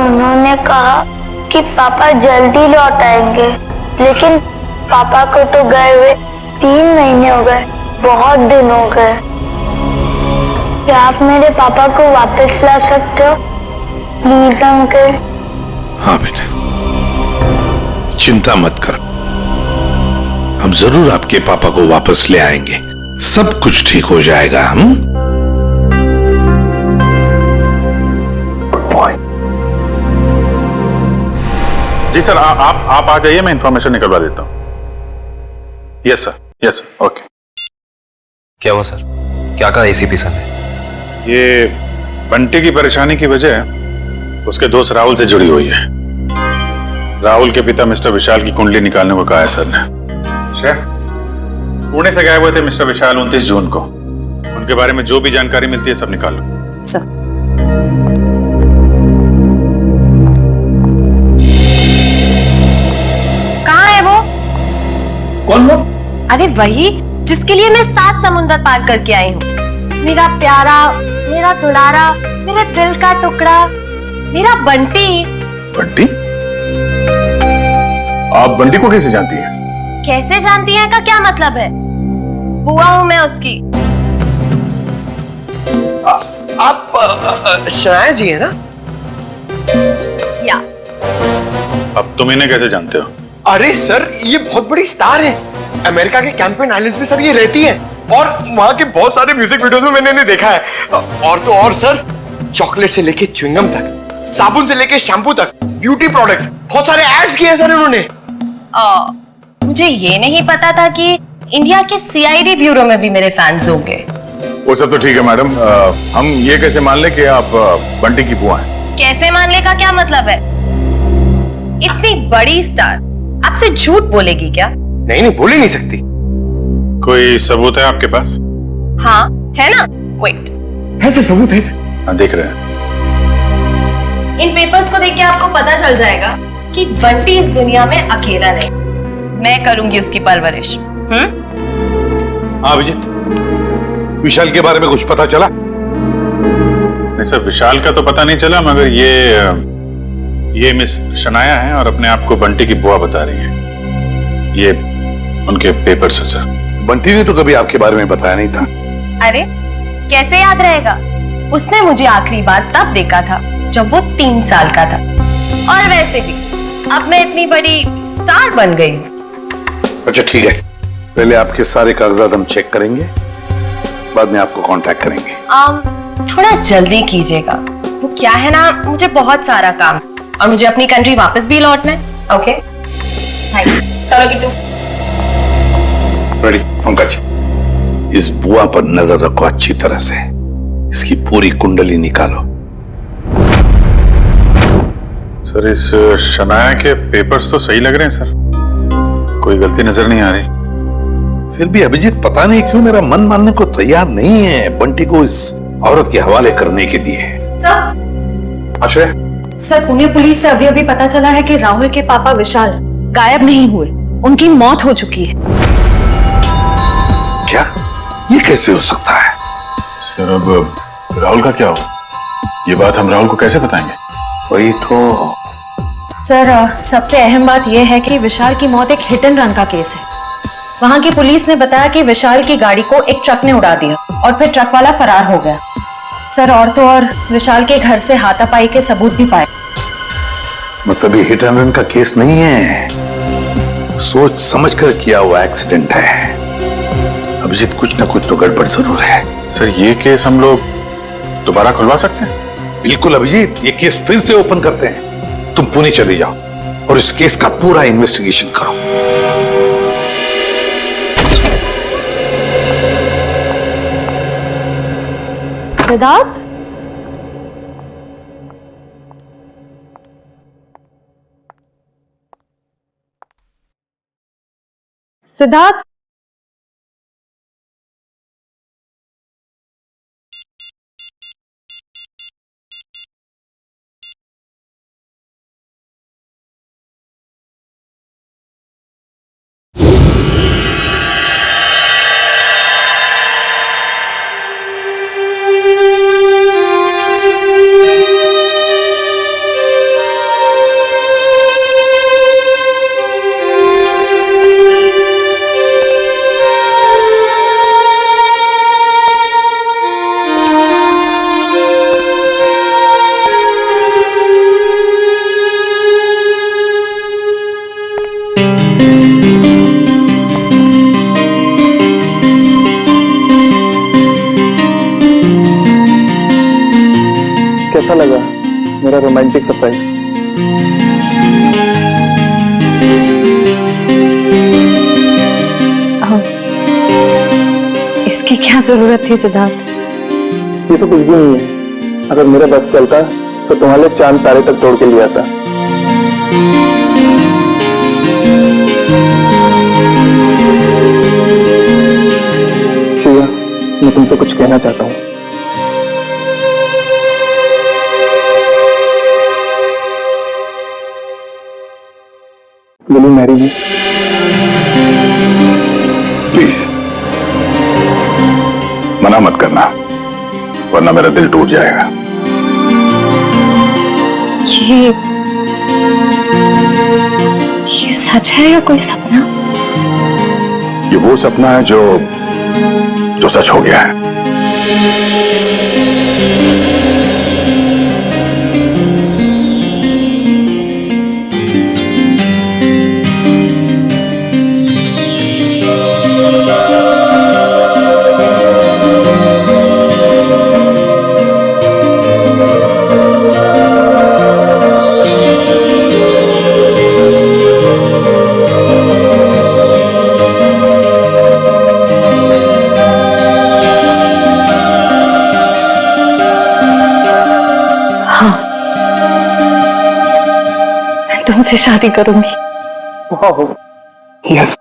उन्होंने कहा कि पापा जल्दी लौट आएंगे, लेकिन पापा को तो गए हुए 3 महीने हो गए, बहुत दिन हो गए। क्या आप मेरे पापा को वापस ला सकते हो प्लीज अंकल? हाँ बेटा, चिंता मत करो, हम जरूर आपके पापा को वापस ले आएंगे। सब कुछ ठीक हो जाएगा। हम जी सर, आप आ जाइए, मैं इंफॉर्मेशन निकलवा देता हूँ। Yes sir, okay. क्या हुआ सर? क्या कहा एसीपी सर ने? ये बंटी की परेशानी की वजह उसके दोस्त राहुल से जुड़ी हुई है। राहुल के पिता मिस्टर विशाल की कुंडली निकालने को कहा है सर ने। पुणे से गए हुए थे मिस्टर विशाल 29 जून को। उनके बारे में जो भी जानकारी मिलती है सब निकाल लो। सर, कहाँ है वो? कौन वो? अरे वही जिसके लिए मैं 7 समुंदर पार करके आई हूँ। मेरा प्यारा, मेरा दुलारा, मेरे दिल का टुकड़ा, मेरा बंटी। बंटी? आप बंटी को कैसे जानती हैं? कैसे जानती हैं का क्या मतलब है? बुआ हूँ मैं उसकी। आप शनाया जी है ना? या। अब तुम इन्हें कैसे जानते हो? अरे सर, ये बहुत बड़ी स्टार है। अमेरिका के कैंपेन आइलैंड्स में सर ये रहती है, और वहां के बहुत सारे म्यूजिक वीडियोस में मैंने इन्हें देखा है। और तो और सर, चॉकलेट से लेके च्युइंगम तक, साबुन से लेके शैम्पू तक, ब्यूटी प्रोडक्ट्स, बहुत सारे एड्स किए हैं सर इन्होंने। मुझे ये नहीं पता था कि इंडिया के सीआईडी ब्यूरो में भी मेरे फैंस होंगे। वो सब तो ठीक है मैडम, हम ये कैसे मान ले कि आप बंटी की बुआ हैं? कैसे मानने का क्या मतलब है? इतनी बड़ी स्टार आपसे झूठ बोलेगी क्या? नहीं, बोल ही नहीं सकती। कोई सबूत है आपके पास? हाँ है ना, वेट। है सर, सबूत है सर। हाँ, देख रहे हैं। इन पेपर्स को देख के आपको पता चल जाएगा कि बंटी इस दुनिया में अकेला नहीं, मैं करूंगी उसकी परवरिश। हाँ अभिजीत, विशाल के बारे में कुछ पता चला? नहीं सर, विशाल का तो पता नहीं चला, मगर ये मिस शनाया है और अपने आप को बंटी की बुआ बता रही है। ये उनके पेपर्स है सर। बंटी ने तो कभी आपके बारे में बताया नहीं था। अरे कैसे याद रहेगा? उसने मुझे आखिरी बार तब देखा था जब वो 3 साल का था। और वैसे भी अब मैं इतनी बड़ी स्टार बन गई हूँ। अच्छा ठीक है, पहले आपके सारे कागजात हम चेक करेंगे, बाद में आपको कांटेक्ट करेंगे। थोड़ा जल्दी कीजिएगा, वो क्या है ना, मुझे बहुत सारा काम और मुझे अपनी कंट्री वापस भी लौटना है। Okay thank you. चलो किट्टू। रेडी पंकज, इस बुआ पर नजर रखो अच्छी तरह से, इसकी पूरी कुंडली निकालो। सर, इस शनाया के पेपर्स तो सही लग रहे हैं सर, कोई गलती नजर नहीं आ रही। फिर भी अभिजीत पता नहीं क्यों मेरा मन मानने को तैयार नहीं है बंटी को इस औरत के हवाले करने के लिए। सर, आश्रय, सर पुणे पुलिस से अभी पता चला है कि राहुल के पापा विशाल गायब नहीं हुए, उनकी मौत हो चुकी है। क्या? ये कैसे हो सकता है? सर, अब राहुल का क्या हो? ये बात हम राहुल को कैसे बताएंगे? वही तो। सर, सबसे अहम बात यह है कि विशाल की मौत एक हिट एंड रन का केस है। वहां की पुलिस ने बताया कि विशाल की गाड़ी को एक ट्रक ने उड़ा दिया और फिर ट्रक वाला फरार हो गया। सर, और तो और विशाल के घर से हाथापाई के सबूत भी पाए। मतलब ये हिट एंड रन का केस नहीं है, सोच समझकर किया हुआ एक्सीडेंट है। अभिजीत, कुछ ना कुछ तो गड़बड़ जरूर है। सर ये केस हम लोग दोबारा खुलवा सकते हैं? बिल्कुल अभिजीत, ये केस फिर से ओपन करते हैं। तुम पुणे चले जाओ और इस केस का पूरा इन्वेस्टिगेशन करो। सिद्धार्थ, सिद्धार्थ, कैसा लगा मेरा रोमांटिक सरप्राइज? इसकी क्या जरूरत थी सिद्धार्थ? ये तो कुछ भी नहीं है। अगर मेरा बस चलता तो तुम्हारे चांद तारे तक तोड़ के लिया था। शिवा, मैं तुमसे कुछ कहना चाहता हूँ। Will you marry me? Please मना मत करना, वरना मेरा दिल टूट जाएगा। ये सच है या कोई सपना? ये वो सपना है जो सच हो गया है। तुमसे शादी करूंगी। यस।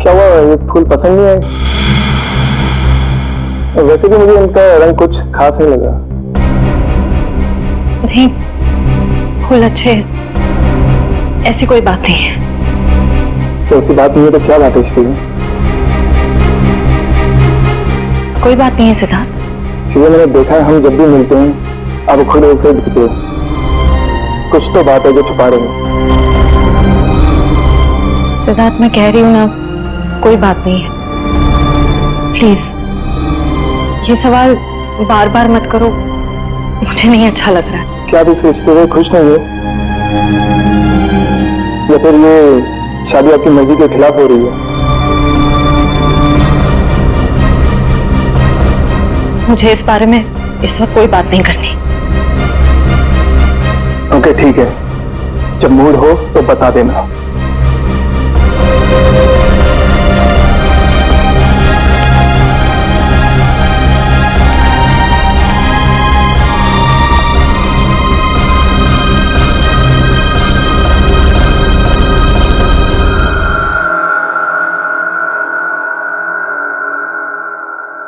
क्या हुआ, ये फूल पसंद नहीं आए? वैसे भी मुझे इनका रंग कुछ खास नहीं लगा। नहीं, फूल अच्छे हैं, ऐसी कोई बात नहीं है। तो ऐसी बात नहीं है तो क्या बात है श्री? कोई बात नहीं है सिद्धार्थ। चलिए, मैंने देखा है हम जब भी मिलते हैं आप खुद उसे दिखते हो। कुछ तो बात है जो छुपा रहे हो। सिद्धार्थ, मैं कह रही हूँ ना, कोई बात नहीं है। प्लीज ये सवाल बार बार मत करो, मुझे नहीं अच्छा लग रहा। क्या आप इस रिश्ते में खुश नहीं हो, या फिर ये शादी आपकी मर्जी के खिलाफ हो रही है? मुझे इस बारे में इस वक्त कोई बात नहीं करनी। ओके ठीक है, जब मूड हो तो बता देना।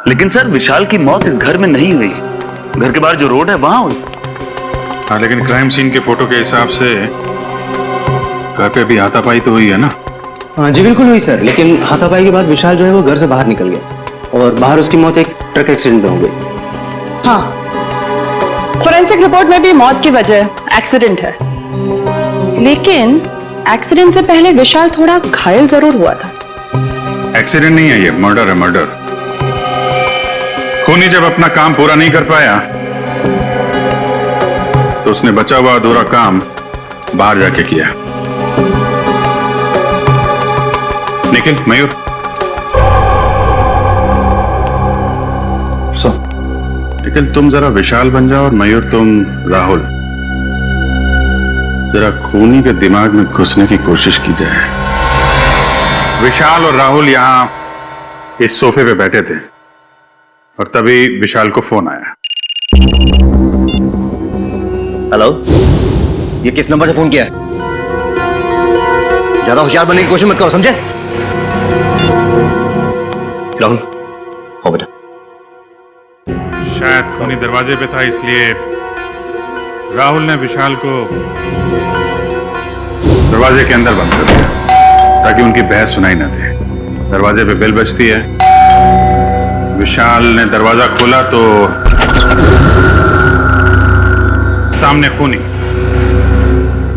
लेकिन सर, विशाल की मौत इस घर में नहीं हुई, घर के बाहर जो रोड है वहां हुई। हाँ, लेकिन क्राइम सीन के फोटो के हिसाब से घर पे भी हाथापाई तो हुई है ना? हाँ जी बिल्कुल हुई सर, लेकिन हाथापाई के बाद विशाल जो है वो घर से बाहर निकल गया और बाहर उसकी मौत एक ट्रक एक्सीडेंट में हो गई। हाँ, फोरेंसिक रिपोर्ट में भी मौत की वजह एक्सीडेंट है, लेकिन एक्सीडेंट से पहले विशाल थोड़ा घायल जरूर हुआ था। एक्सीडेंट नहीं है, ये मर्डर है, मर्डर। खूनी जब अपना काम पूरा नहीं कर पाया तो उसने बचा हुआ अधूरा काम बाहर जाके किया। निखिल, मयूर, निखिल तुम जरा विशाल बन जाओ और मयूर तुम राहुल। जरा खूनी के दिमाग में घुसने की कोशिश की जाए। विशाल और राहुल यहां इस सोफे पे बैठे थे और तभी विशाल को फोन आया। हेलो, ये किस नंबर से फोन किया है? ज्यादा होशियार बनने की कोशिश मत करो, समझे? राहुल, हो बेटा। शायद खूनी दरवाजे पे था, इसलिए राहुल ने विशाल को दरवाजे के अंदर बंद कर दिया ताकि उनकी बहस सुनाई न दे। दरवाजे पे बेल बजती है। विशाल ने दरवाजा खोला तो सामने खूनी,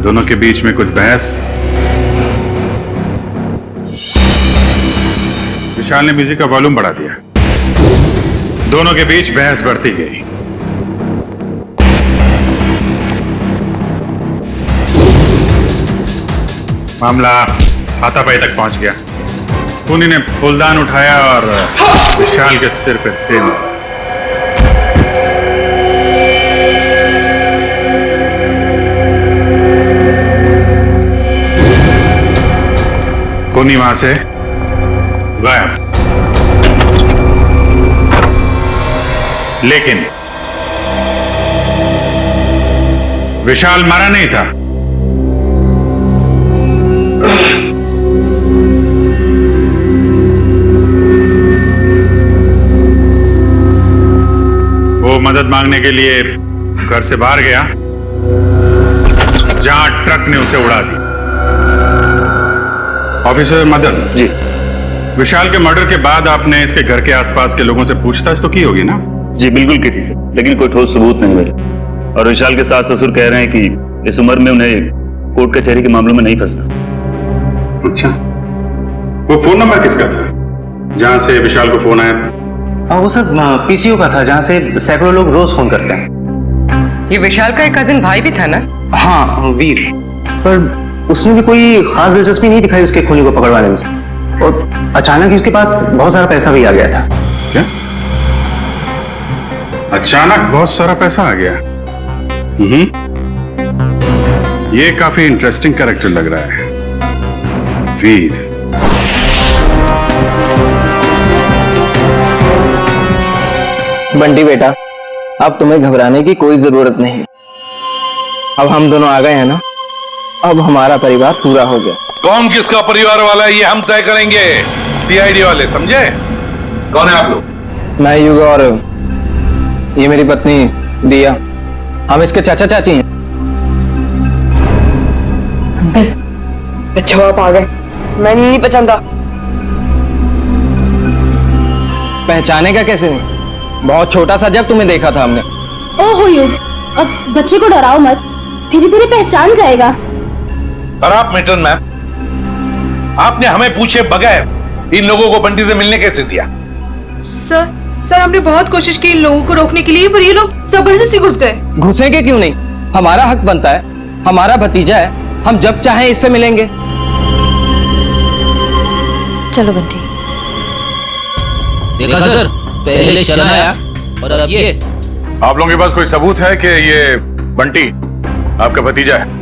दोनों के बीच में कुछ बहस। विशाल ने म्यूजिक का वॉल्यूम बढ़ा दिया। दोनों के बीच बहस बढ़ती गई। मामला हाथापाई तक पहुंच गया। खूनी ने फूलदान उठाया और विशाल के सिर पे फेंक दिया। खूनी वहां से गायब। लेकिन विशाल मरा नहीं था। वो मदद मांगने के लिए घर से बाहर गया जहां ट्रक ने उसे उड़ा दी। ऑफिसर मदन जी, विशाल के मर्डर के बाद आपने इसके घर के आसपास के लोगों से पूछताछ तो की होगी ना? जी बिल्कुल की थी सर, लेकिन कोई ठोस सबूत नहीं मिले। और विशाल के सास ससुर कह रहे हैं कि इस उम्र में उन्हें कोर्ट कचहरी के मामलों में नहीं फंसना। अच्छा, वो फोन नंबर किसका था जहां से विशाल को फोन आया था? वो सर पीसीओ का था, जहां से सैकड़ों लोग रोज फोन करते हैं। ये विशाल का एक कजिन भाई भी था ना? हाँ, वीर। पर उसने भी कोई खास दिलचस्पी नहीं दिखाई उसके खूनी को पकड़वाने में। और अचानक ही उसके पास बहुत सारा पैसा भी आ गया था। क्या? अचानक बहुत सारा पैसा आ गया? ये काफी इंटरेस्टिंग कैरेक्टर लग रहा है, वीर। बंटी बेटा, अब तुम्हें घबराने की कोई जरूरत नहीं। अब हम दोनों आ गए हैं ना, अब हमारा परिवार पूरा हो गया। कौन किसका परिवार वाला है ये हम तय करेंगे, सीआईडी वाले, समझे? कौन है आप लोग? मैं युग और ये मेरी पत्नी दिया, हम इसके चाचा चाची हैं। अंकल, अच्छा आप आ गए, मैं नहीं पहचानता। पहचाने का कैसे नहीं? बहुत छोटा सा जब तुम्हें देखा था हमने। ओहो युग, अब बच्चे को डराओ मत, धीरे धीरे पहचान जाएगा। और आप मिल्टन मैम, आपने हमें पूछे बगैर इन लोगों को बंटी से मिलने कैसे दिया? सर हमने बहुत कोशिश की इन लोगों को रोकने के लिए, पर ये लोग जबरदस्ती घुस गए। घुसेंगे क्यों नहीं? हमारा हक बनता है, हमारा भतीजा है, हम जब चाहें इससे मिलेंगे। चलो बंटी। देखा सर, पहले शनाया और अब ये। आप लोगों के पास कोई सबूत है कि ये बंटी आपका भतीजा है?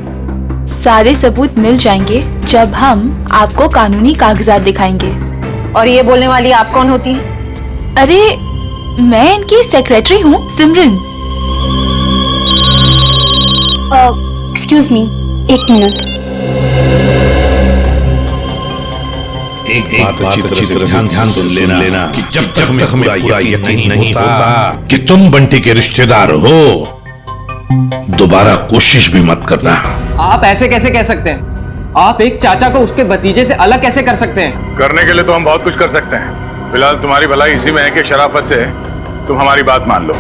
सारे सबूत मिल जाएंगे जब हम आपको कानूनी कागजात दिखाएंगे। और ये बोलने वाली आप कौन होती हैं? अरे मैं इनकी सेक्रेटरी हूँ, सिमरन। एक्सक्यूज मी, एक मिनट। एक बात अच्छी तरह ध्यान सुन लेना कि जब तक हमें पूरा यकीन नहीं होता कि तुम बंटी के रिश्तेदार हो, दोबारा कोशिश भी मत करना। आप ऐसे कैसे कह सकते हैं? आप एक चाचा को उसके भतीजे से अलग कैसे कर सकते हैं? करने के लिए तो हम बहुत कुछ कर सकते हैं। फिलहाल तुम्हारी भलाई इसी में है कि शराफत से तुम हमारी बात मान लो।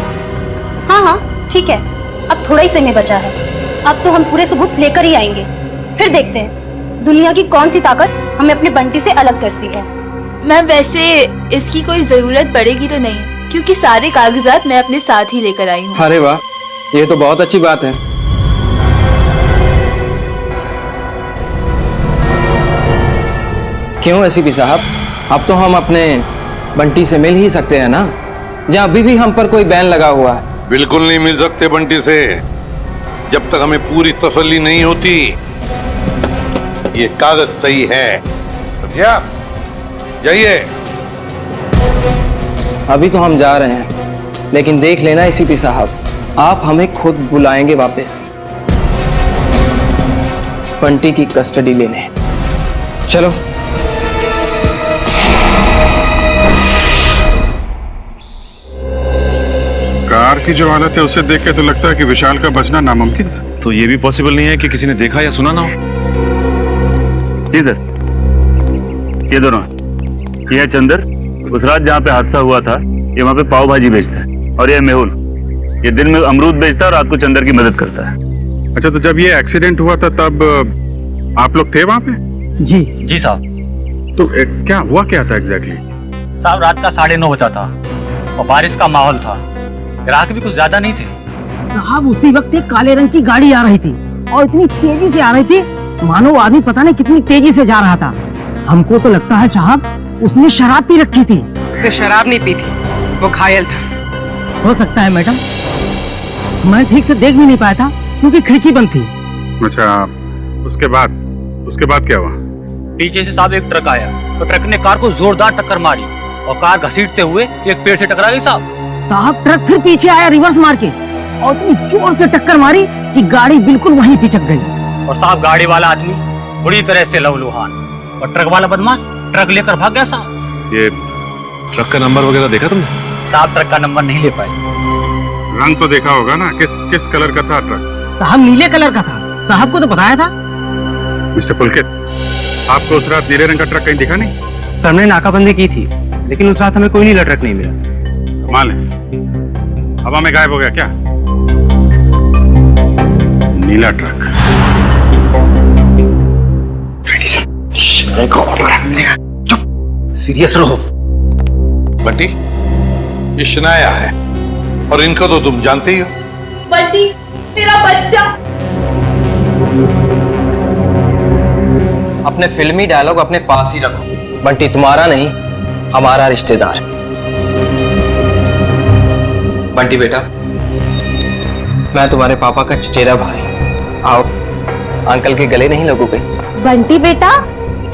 हाँ, ठीक है, अब थोड़ा ही समय बचा है। अब तो हम पूरे सबूत लेकर ही आएंगे, फिर देखते हैं दुनिया की कौन सी ताकत हमें अपने बंटी से अलग करती है। मैम वैसे इसकी कोई जरूरत पड़ेगी तो नहीं, क्योंकि सारे कागजात मैं अपने साथ ही लेकर आई हूँ। अरे वाह, ये तो बहुत अच्छी बात है। क्यों एसीपी साहब, अब तो हम अपने बंटी से मिल ही सकते हैं ना, जहाँ अभी भी हम पर कोई बैन लगा हुआ है। बिल्कुल नहीं मिल सकते बंटी से, जब तक हमें पूरी तसल्ली नहीं होती ये कागज सही है। समझा? जाइए। अभी तो हम जा रहे हैं, लेकिन देख लेना एसीपी साहब, आप हमें खुद बुलाएंगे वापस बंटी की कस्टडी लेने। चलो। कार की जो हालत है उसे देख के तो लगता है कि विशाल का बचना नामुमकिन था। तो ये भी पॉसिबल नहीं है कि किसी ने देखा या सुना ना हो। जी सर, ये दोनों, ये है चंदर, उस रात जहाँ पे हादसा हुआ था ये वहाँ पे पाव भाजी बेचता है, और ये मेहुल, ये दिन में अमरूद बेचता है और रात को चंदर की मदद करता है। अच्छा, तो जब ये एक्सीडेंट हुआ था तब आप लोग थे वहाँ पे? जी साहब। तो क्या हुआ, क्या था एग्जैक्टली? साहब रात का 9:30 बजा था और बारिश का माहौल था, ग्राहक भी कुछ ज्यादा नहीं थे। साहब उसी वक्त एक काले रंग की गाड़ी आ रही थी और इतनी तेजी से आ रही थी मानो वो आदमी पता नहीं कितनी तेजी से जा रहा था। हमको तो लगता है साहब उसने शराब पी रखी थी। उसने शराब नहीं पी थी, वो घायल था। हो सकता है मैडम, मैं ठीक से देख भी नहीं पाया था क्योंकि खिड़की बंद थी। अच्छा, उसके बाद क्या हुआ? पीछे से साहब एक ट्रक आया तो ट्रक ने कार को जोरदार टक्कर मारी और कार घसीटते हुए एक पेड़ से टकरा गई साहब ट्रक फिर पीछे आया रिवर्स मार के और इतनी जोर से टक्कर मारी कि गाड़ी बिल्कुल वहीं पिचक गई। और साहब गाड़ी वाला आदमी बुरी तरह से लहूलुहान और ट्रक वाला बदमाश ट्रक लेकर भाग गया साहब। ये ट्रक का नंबर वगैरह देखा तुमने? साहब ट्रक का नंबर नहीं ले पाए। रंग तो देखा होगा ना, किस कलर का था ट्रक? साहब नीले कलर का था, साहब को तो बताया था। मिस्टर पुलकित, आपको उस रात नीले रंग का ट्रक कहीं दिखा नहीं? सर ने नाकाबंदी की थी, लेकिन उस रात हमें कोई नीला ट्रक नहीं मिला। कमाल है, हवा में गायब हो गया क्या नीला ट्रक? सीरियस रहो बंटी, ये शनाया है और इनको तो तुम जानते ही हो। बंटी मेरा बच्चा। अपने फिल्मी डायलॉग अपने पास ही रखो। बंटी तुम्हारा नहीं, हमारा रिश्तेदार। बंटी बेटा, मैं तुम्हारे पापा का चचेरा भाई। आओ, अंकल के गले नहीं लगोगे? बंटी बेटा,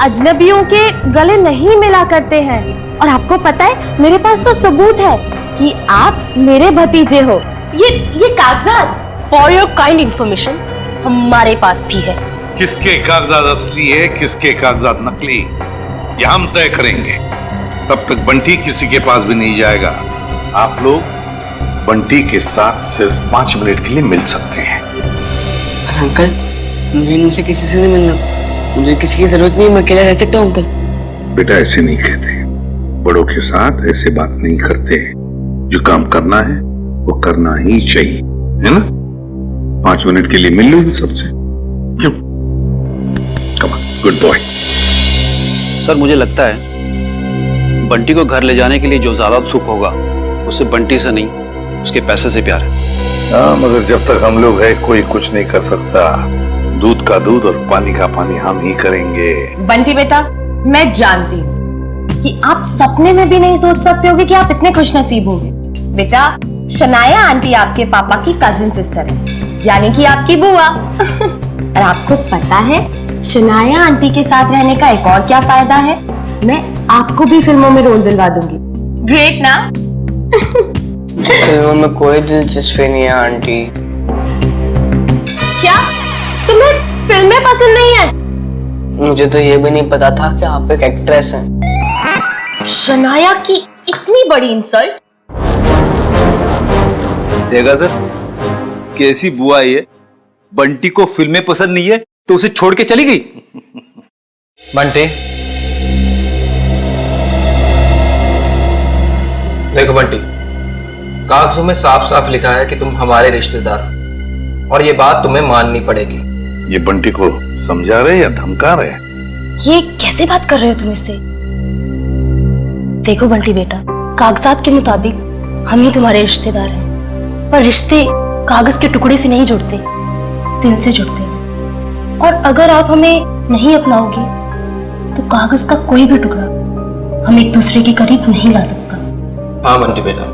अजनबियों के गले नहीं मिला करते हैं और आपको पता है मेरे पास तो सबूत है कि आप मेरे भतीजे हो। ये कागजात फॉर योर काइंड इंफॉर्मेशन हमारे पास भी है। किसके कागजात असली है, किसके कागजात नकली, ये हम तय करेंगे। तब तक बंटी किसी के पास भी नहीं जाएगा। आप लोग बंटी के साथ सिर्फ 5 मिनट के लिए मिल सकते हैं। अंकल, मुझे इनसे किसी से नहीं मिलना, मुझे किसी की जरूरत नहीं, मैं अकेला रह सकता हूँ अंकल। बेटा ऐसे नहीं कहते, बड़ों के साथ ऐसे बात नहीं करते। जो काम करना है वो करना ही चाहिए, है ना? 5 मिनट के लिए मिल लो इन सबसे। क्यों? Come on, good boy. Sir मुझे लगता है बंटी को घर ले जाने के लिए जो ज्यादा उत्सुक होगा उसे बंटी से नहीं उसके पैसे से प्यार है। हाँ, मगर जब तक हम लोग हैं कोई कुछ नहीं कर सकता। दूध का दूध और पानी का पानी हम ही करेंगे। बंटी बेटा, मैं जानती हूँ कि आप सपने में भी नहीं सोच सकते होगे कि आप इतने खुशनसीब होंगे। बेटा, शनाया आंटी आपके पापा की कजिन सिस्टर है, यानी कि आपकी बुआ। और आपको पता है शनाया आंटी के साथ रहने का एक और क्या फायदा है? मैं आपको भी फिल्मों में रोल दिलवा दूंगी। ग्रेट ना? फिल्मों में कोई दिलचस्पी नहीं है आंटी। क्या तुम्हें फिल्में पसंद नहीं है? मुझे तो ये भी नहीं पता था कि आप एक एक्ट्रेस हैं। शनाया की इतनी बड़ी इंसल्ट। देखा सर, कैसी बुआ है ये? बंटी को फिल्में पसंद नहीं है तो उसे छोड़ के चली गई। बंटी, देखो बंटी, कागजों में साफ साफ लिखा है कि तुम हमारे रिश्तेदार हो और ये बात तुम्हें माननी पड़ेगी। ये बंटी को समझा रहे या धमका रहे? ये कैसे बात कर रहे हो तुम इससे? देखो बंटी बेटा, कागजात के मुताबिक हम ही तुम्हारे रिश्तेदार हैं, पर रिश्ते कागज के टुकड़े से नहीं जुड़ते, दिल से जुड़ते हैं। और अगर आप हमें नहीं अपनाओगे तो कागज का कोई भी टुकड़ा हम एक दूसरे के करीब नहीं ला सकता। हाँ बंटी बेटा,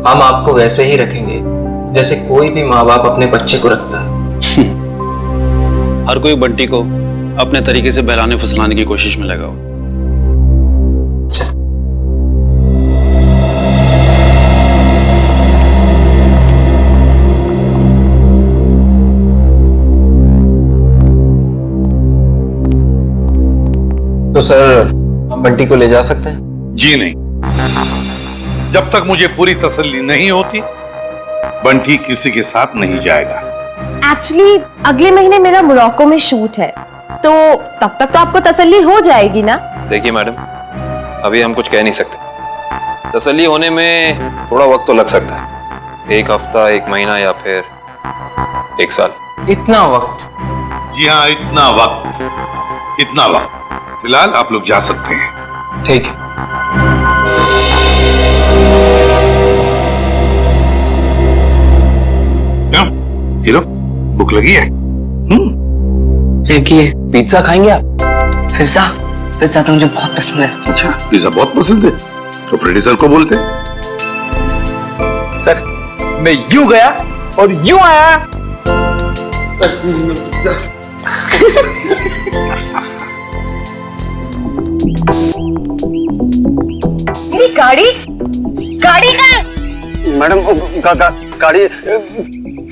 हम आपको वैसे ही रखेंगे जैसे कोई भी माँ बाप अपने बच्चे को रखता है। हर कोई बंटी को अपने तरीके से बहलाने फुसलाने की कोशिश में लगा हो। तो सर, हम बंटी को ले जा सकते हैं? जी नहीं, जब तक मुझे पूरी तसल्ली नहीं होती बंटी किसी के साथ नहीं जाएगा। एक्चुअली अगले महीने मेरा मोरक्को में शूट है, तो तब तक तो आपको तसल्ली हो जाएगी ना? देखिए मैडम, अभी हम कुछ कह नहीं सकते। तसल्ली होने में थोड़ा वक्त तो लग सकता है, 1 हफ्ता, 1 महीना या फिर 1 साल। इतना वक्त? जी हाँ, इतना वक्त। फिलहाल आप लोग जा सकते हैं। ठीक है। क्यों हीरो, भूख लगी है? लगी है। पिज्जा खाएंगे आप? पिज्जा तो मुझे बहुत पसंद है। अच्छा, पिज्जा बहुत पसंद है तो प्रोड्यूसर को बोलते। सर, मैं यूं गया और यूं आया। मेरी गाड़ी का मैडम, गाड़ी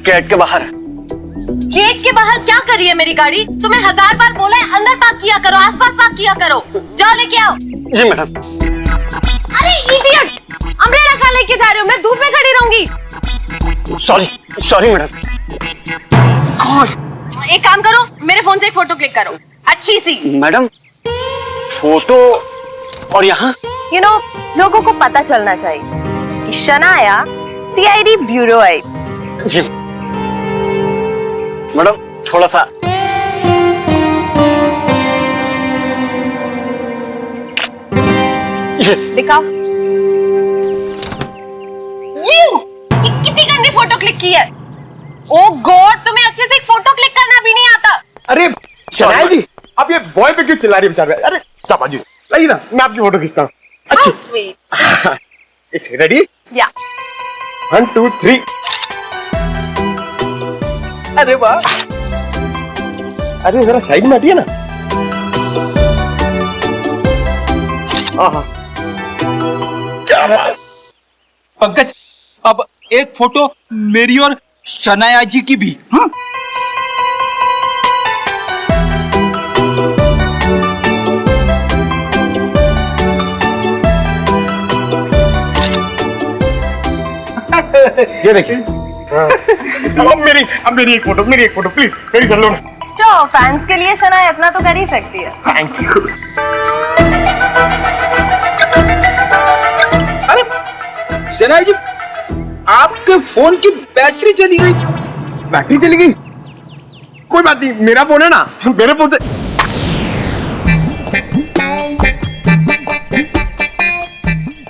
गेट के बाहर। गेट के बाहर क्या कर रही है मेरी गाड़ी? तुम्हें 1000 बार बोला है अंदर पार्क किया करो, आसपास पार्क किया करो। जाओ लेके आओ। जी मैडम। अरे इडियट, अम्ब्रेला कहाँ लेके जा रहे हो? मैं धूप में खड़ी रहूंगी। Sorry madam. एक काम करो, मेरे फोन से एक फोटो क्लिक करो, अच्छी सी। मैडम, फोटो और यहाँ लोगों को पता चलना चाहिए कि शनाया सीआईडी ब्यूरो आई। जी मैडम, थोड़ा सा। दिखाओ। कितनी गंदी फोटो क्लिक की है। ओ गॉड, तुम्हें अच्छे से एक फोटो क्लिक करना भी नहीं आता। अरे शनाया जी, आप ये बॉय पे क्यों चिल्ला रही है बेचारे? अरे चापा जी, लाइए ना, मैं आपकी फोटो खींचता हूँ। अच्छी। स्वीट। रेडी? या। 1 2 3। अरे वाह, अरे जरा साइड में हटिए ना। क्या बात। पंकज, अब एक फोटो मेरी और शनाया जी की भी। हाँ? ये देखिए। अब मेरी एक फोटो प्लीज, मेरी सर लो। तो फैंस के लिए शनाया इतना तो कर ही सकती है। Thank you. अरे शनाया जी, आपके फोन की बैटरी चली गई। बैटरी चली गई? कोई बात नहीं, मेरा फोन है ना, मेरे फोन से।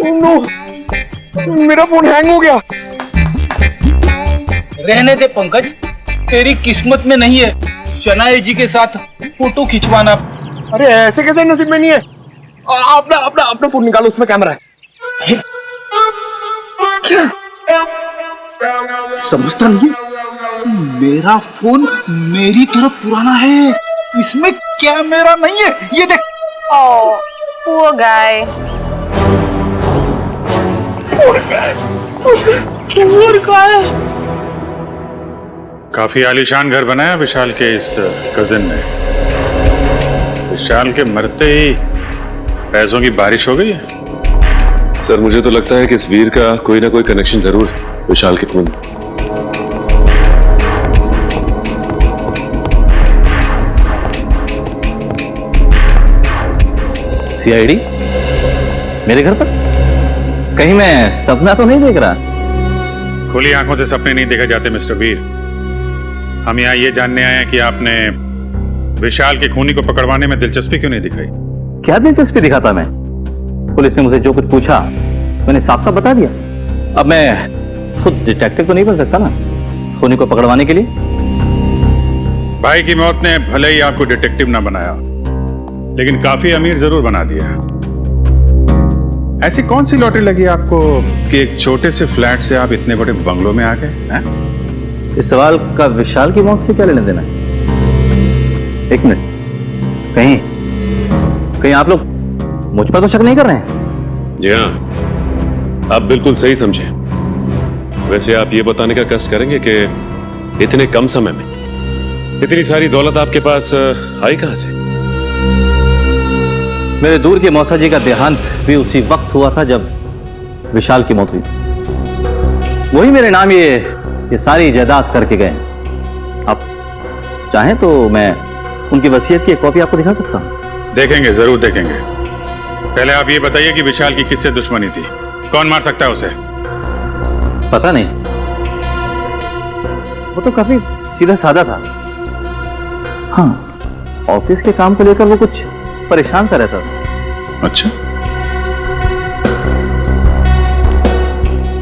नो, मेरा फोन हैंग हो गया। रहने दे पंकज, तेरी किस्मत में नहीं है शनाया जी के साथ फोटो खिंचवाना। अरे ऐसे कैसे नसीब में नहीं है? अपना फोन निकालो, उसमें कैमरा है। क्या समझता नहीं है? मेरा फोन मेरी तरह पुराना है, इसमें कैमरा नहीं है। ये देख। ओह, poor guy। काफी आलीशान घर बनाया विशाल के इस कजिन ने। विशाल के मरते ही पैसों की बारिश हो गई है। सर, मुझे तो लगता है कि इस वीर का कोई ना कोई कनेक्शन जरूर है विशाल के खून। सीआईडी मेरे घर पर? कहीं मैं सपना तो नहीं देख रहा? खुली आंखों से सपने नहीं देखे जाते मिस्टर वीर। हम यहाँ ये जानने आए हैं कि आपने विशाल के खूनी को पकड़वाने में दिलचस्पी क्यों नहीं दिखाई? क्या दिलचस्पी दिखाता मैं? पुलिस ने मुझे जो कुछ पूछा मैंने साफ साफ बता दिया। अब मैं खुद डिटेक्टिव तो नहीं बन सकता ना खूनी को पकड़वाने के लिए। भाई की मौत ने भले ही आपको डिटेक्टिव ना बनाया, लेकिन काफी अमीर जरूर बना दिया। ऐसी कौन सी लॉटरी लगी आपको कि एक छोटे से फ्लैट से आप इतने बड़े बंगलों में आ गए? इस सवाल का विशाल की मौत से क्या लेना देना है? एक मिनट, कहीं आप लोग मुझ पर तो शक नहीं कर रहे हैं? जी हाँ, आप बिल्कुल सही समझे। वैसे आप ये बताने का कष्ट करेंगे कि इतने कम समय में इतनी सारी दौलत आपके पास आई कहां से? मेरे दूर के मौसा जी का देहांत भी उसी वक्त हुआ था जब विशाल की मौत हुई। वही मेरे नाम ये सारी जायदाद करके गए। आप चाहें तो मैं उनकी वसीयत की एक कॉपी आपको दिखा सकता हूं। देखेंगे, जरूर देखेंगे। पहले आप ये बताइए कि विशाल की किससे दुश्मनी थी? कौन मार सकता है उसे? पता नहीं, वो तो काफी सीधा साधा था। हाँ, ऑफिस के काम को लेकर वो कुछ परेशान सा रहता था। अच्छा,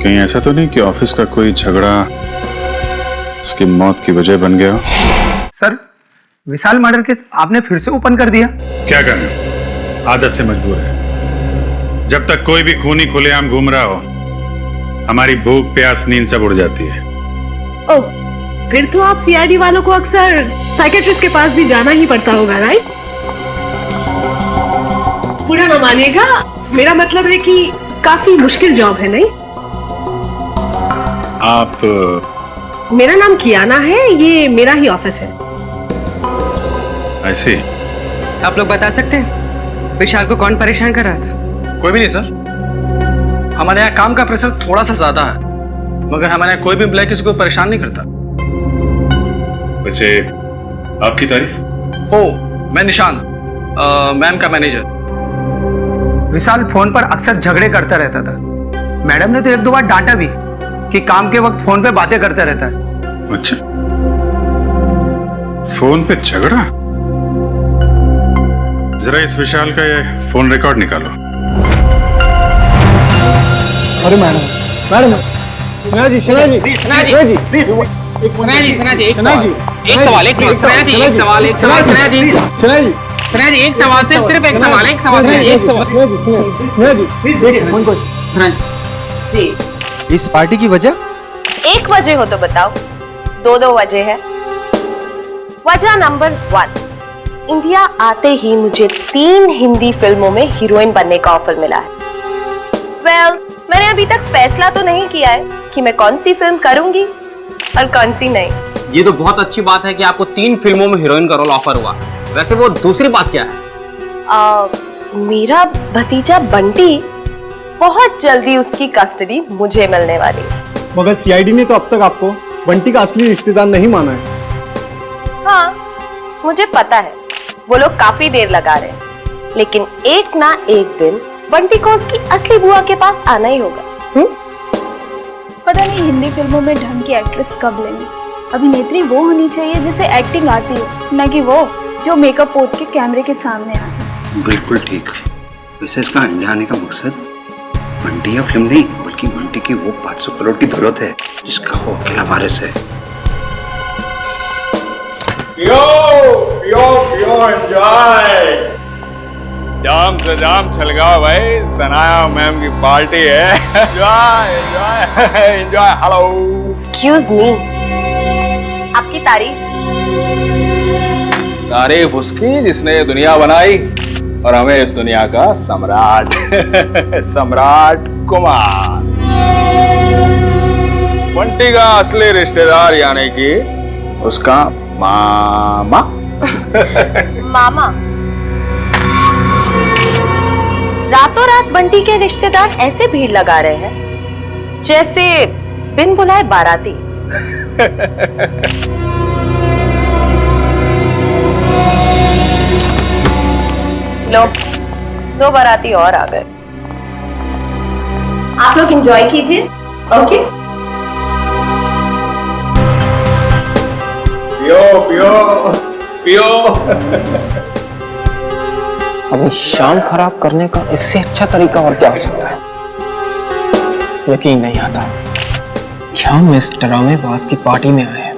कहीं ऐसा तो नहीं कि ऑफिस का कोई झगड़ा उसकी मौत की वजह बन गया? सर, विशाल मर्डर केस आपने फिर से ओपन कर दिया। क्या करना, आदत से मजबूर है। जब तक कोई भी खूनी खुलेआम घूम रहा हो, हमारी भूख प्यास नींद सब उड़ जाती है। ओह, फिर तो आप सीआईडी वालों को अक्सर साइकेट्रिस्ट के पास भी जाना ही पड़ता होगा, राइट? पूरा न मानिएगा, मेरा मतलब है कि काफी मुश्किल जॉब है, नहीं? आप? मेरा नाम कियाना है, ये मेरा ही ऑफिस है। ऐसे आप लोग बता सकते हैं विशाल को कौन परेशान कर रहा था? कोई भी नहीं सर। हमारे यहाँ काम का प्रेशर थोड़ा सा ज्यादा है, मगर हमारे यहाँ कोई भी एम्प्लॉय किसी को परेशान नहीं करता। वैसे आपकी तारीफ? ओ, मैं निशान, मैम का मैनेजर। विशाल फोन पर अक्सर झगड़े करता रहता था। मैडम ने तो एक दो बार डांटा भी कि काम के वक्त फोन पे बातें करता रहता है। अच्छा, फोन पे झगड़ा? जरा इस विशाल का ये फोन रिकॉर्ड निकालो। अरे मैडम, सना जी, एक सवाल। इस पार्टी की वजह? एक वजह हो तो बताओ, दो वजह है। वजह नंबर 1, इंडिया आते ही मुझे 3 हिंदी फिल्मों में हीरोइन बनने का ऑफर मिला है। मैंने अभी तक फैसला तो नहीं किया है कि मैं कौन सी फिल्म करूंगी और कौन सी नहीं। ये तो बहुत अच्छी बात है कि आपको 3 फिल्मों में हीरोइन का रोल ऑफर हुआ। वैसे वो दूसरी बात क्या है? मेरा भतीजा बंटी, बहुत जल्दी उसकी कस्टडी मुझे मिलने वाली है। मगर सीआईडी ने तो अब तक आपको बंटी का असली रिश्तेदार नहीं माना है। हाँ, मुझे पता है वो लोग काफी देर लगा रहे हैं, लेकिन एक ना एक दिन बंटी को उसकी असली बुआ के पास आना ही होगा। पता नहीं हिंदी फिल्मों में ढंग की एक्ट्रेस कब लेंगे। अभिनेत्री वो होनी चाहिए जिसे एक्टिंग आती हो, न कि वो जो मेकअप पोत के कैमरे के सामने आ जाए। बिल्कुल ठीक। वैसे इसका इंडिया आने का मकसद बंटी या फिल्म नहीं, बल्कि बंटी की वो 500 करोड़ की दौलत है जिसका वो अकेला वारिस है। पियो एंजॉय। जाम से जाम छलगाओ भाई, सनाया मैम की पार्टी है। Enjoy enjoy enjoy. Hello, excuse me, आपकी तारीफ उसकी जिसने ये दुनिया बनाई और हमें इस दुनिया का सम्राट सम्राट कुमार। बंटी का असली रिश्तेदार यानी कि उसका मामा। मामा? रातों रात बंटी के रिश्तेदार ऐसे भीड़ लगा रहे हैं जैसे बिन बुलाए बाराती। लो, 2 बाराती और आ गए। आप लोग एंजॉय कीजिए। ओके, पियो पियो पियो। अभी शाम खराब करने का इससे अच्छा तरीका और क्या हो सकता है? यकीन नहीं आता कि हम इस ड्रामेबाज की पार्टी में आए हैं।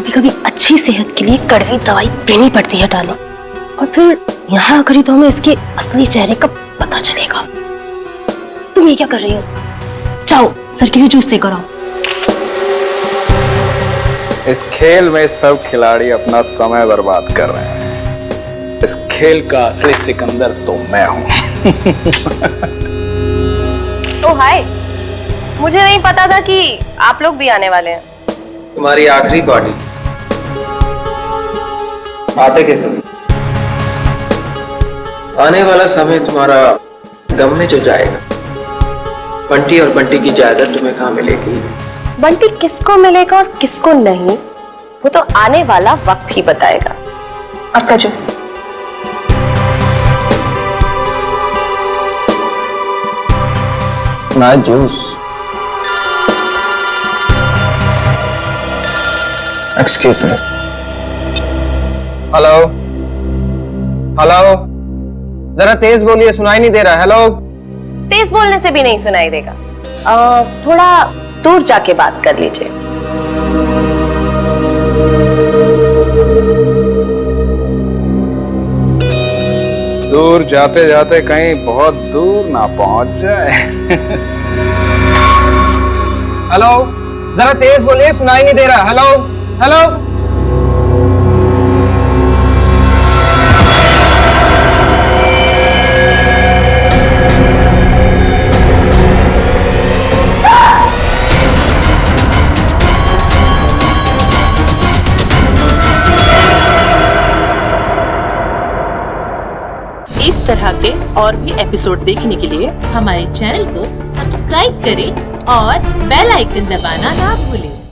कभी कभी अच्छी सेहत के लिए कड़वी दवाई पीनी पड़ती है डार्लिंग, और फिर यहाँ आकर ही तो हमें इसके असली चेहरे का पता चलेगा। तुम ये क्या कर रही हो? जाओ सर के लिए जूस लेकर आओ। इस खेल में सब खिलाड़ी अपना समय बर्बाद कर रहे हैं। इस खेल का असली सिकंदर तो मैं हूं। ओ हाय, मुझे नहीं पता था कि आप लोग भी आने वाले हैं। तुम्हारी आखिरी पार्टी आते के समय, आने वाला समय तुम्हारा गम में जो जाएगा। बंटी और बंटी की जायदाद तुम्हें कहाँ मिलेगी? बंटी किसको मिलेगा और किसको नहीं, वो तो आने वाला वक्त ही बताएगा। आपका जूस। ना juice. Excuse me. Hello hello, जरा तेज बोलिए, सुनाई नहीं दे रहा। हेलो। तेज बोलने से भी नहीं सुनाई देगा, थोड़ा दूर जाके बात कर लीजिए। दूर जाते जाते कहीं बहुत दूर ना पहुंच जाए। हेलो, जरा तेज बोलिए, सुनाई नहीं दे रहा। Hello hello. इस तरह के और भी एपिसोड देखने के लिए हमारे चैनल को सब्सक्राइब करें और बेल आइकन दबाना ना भूलें।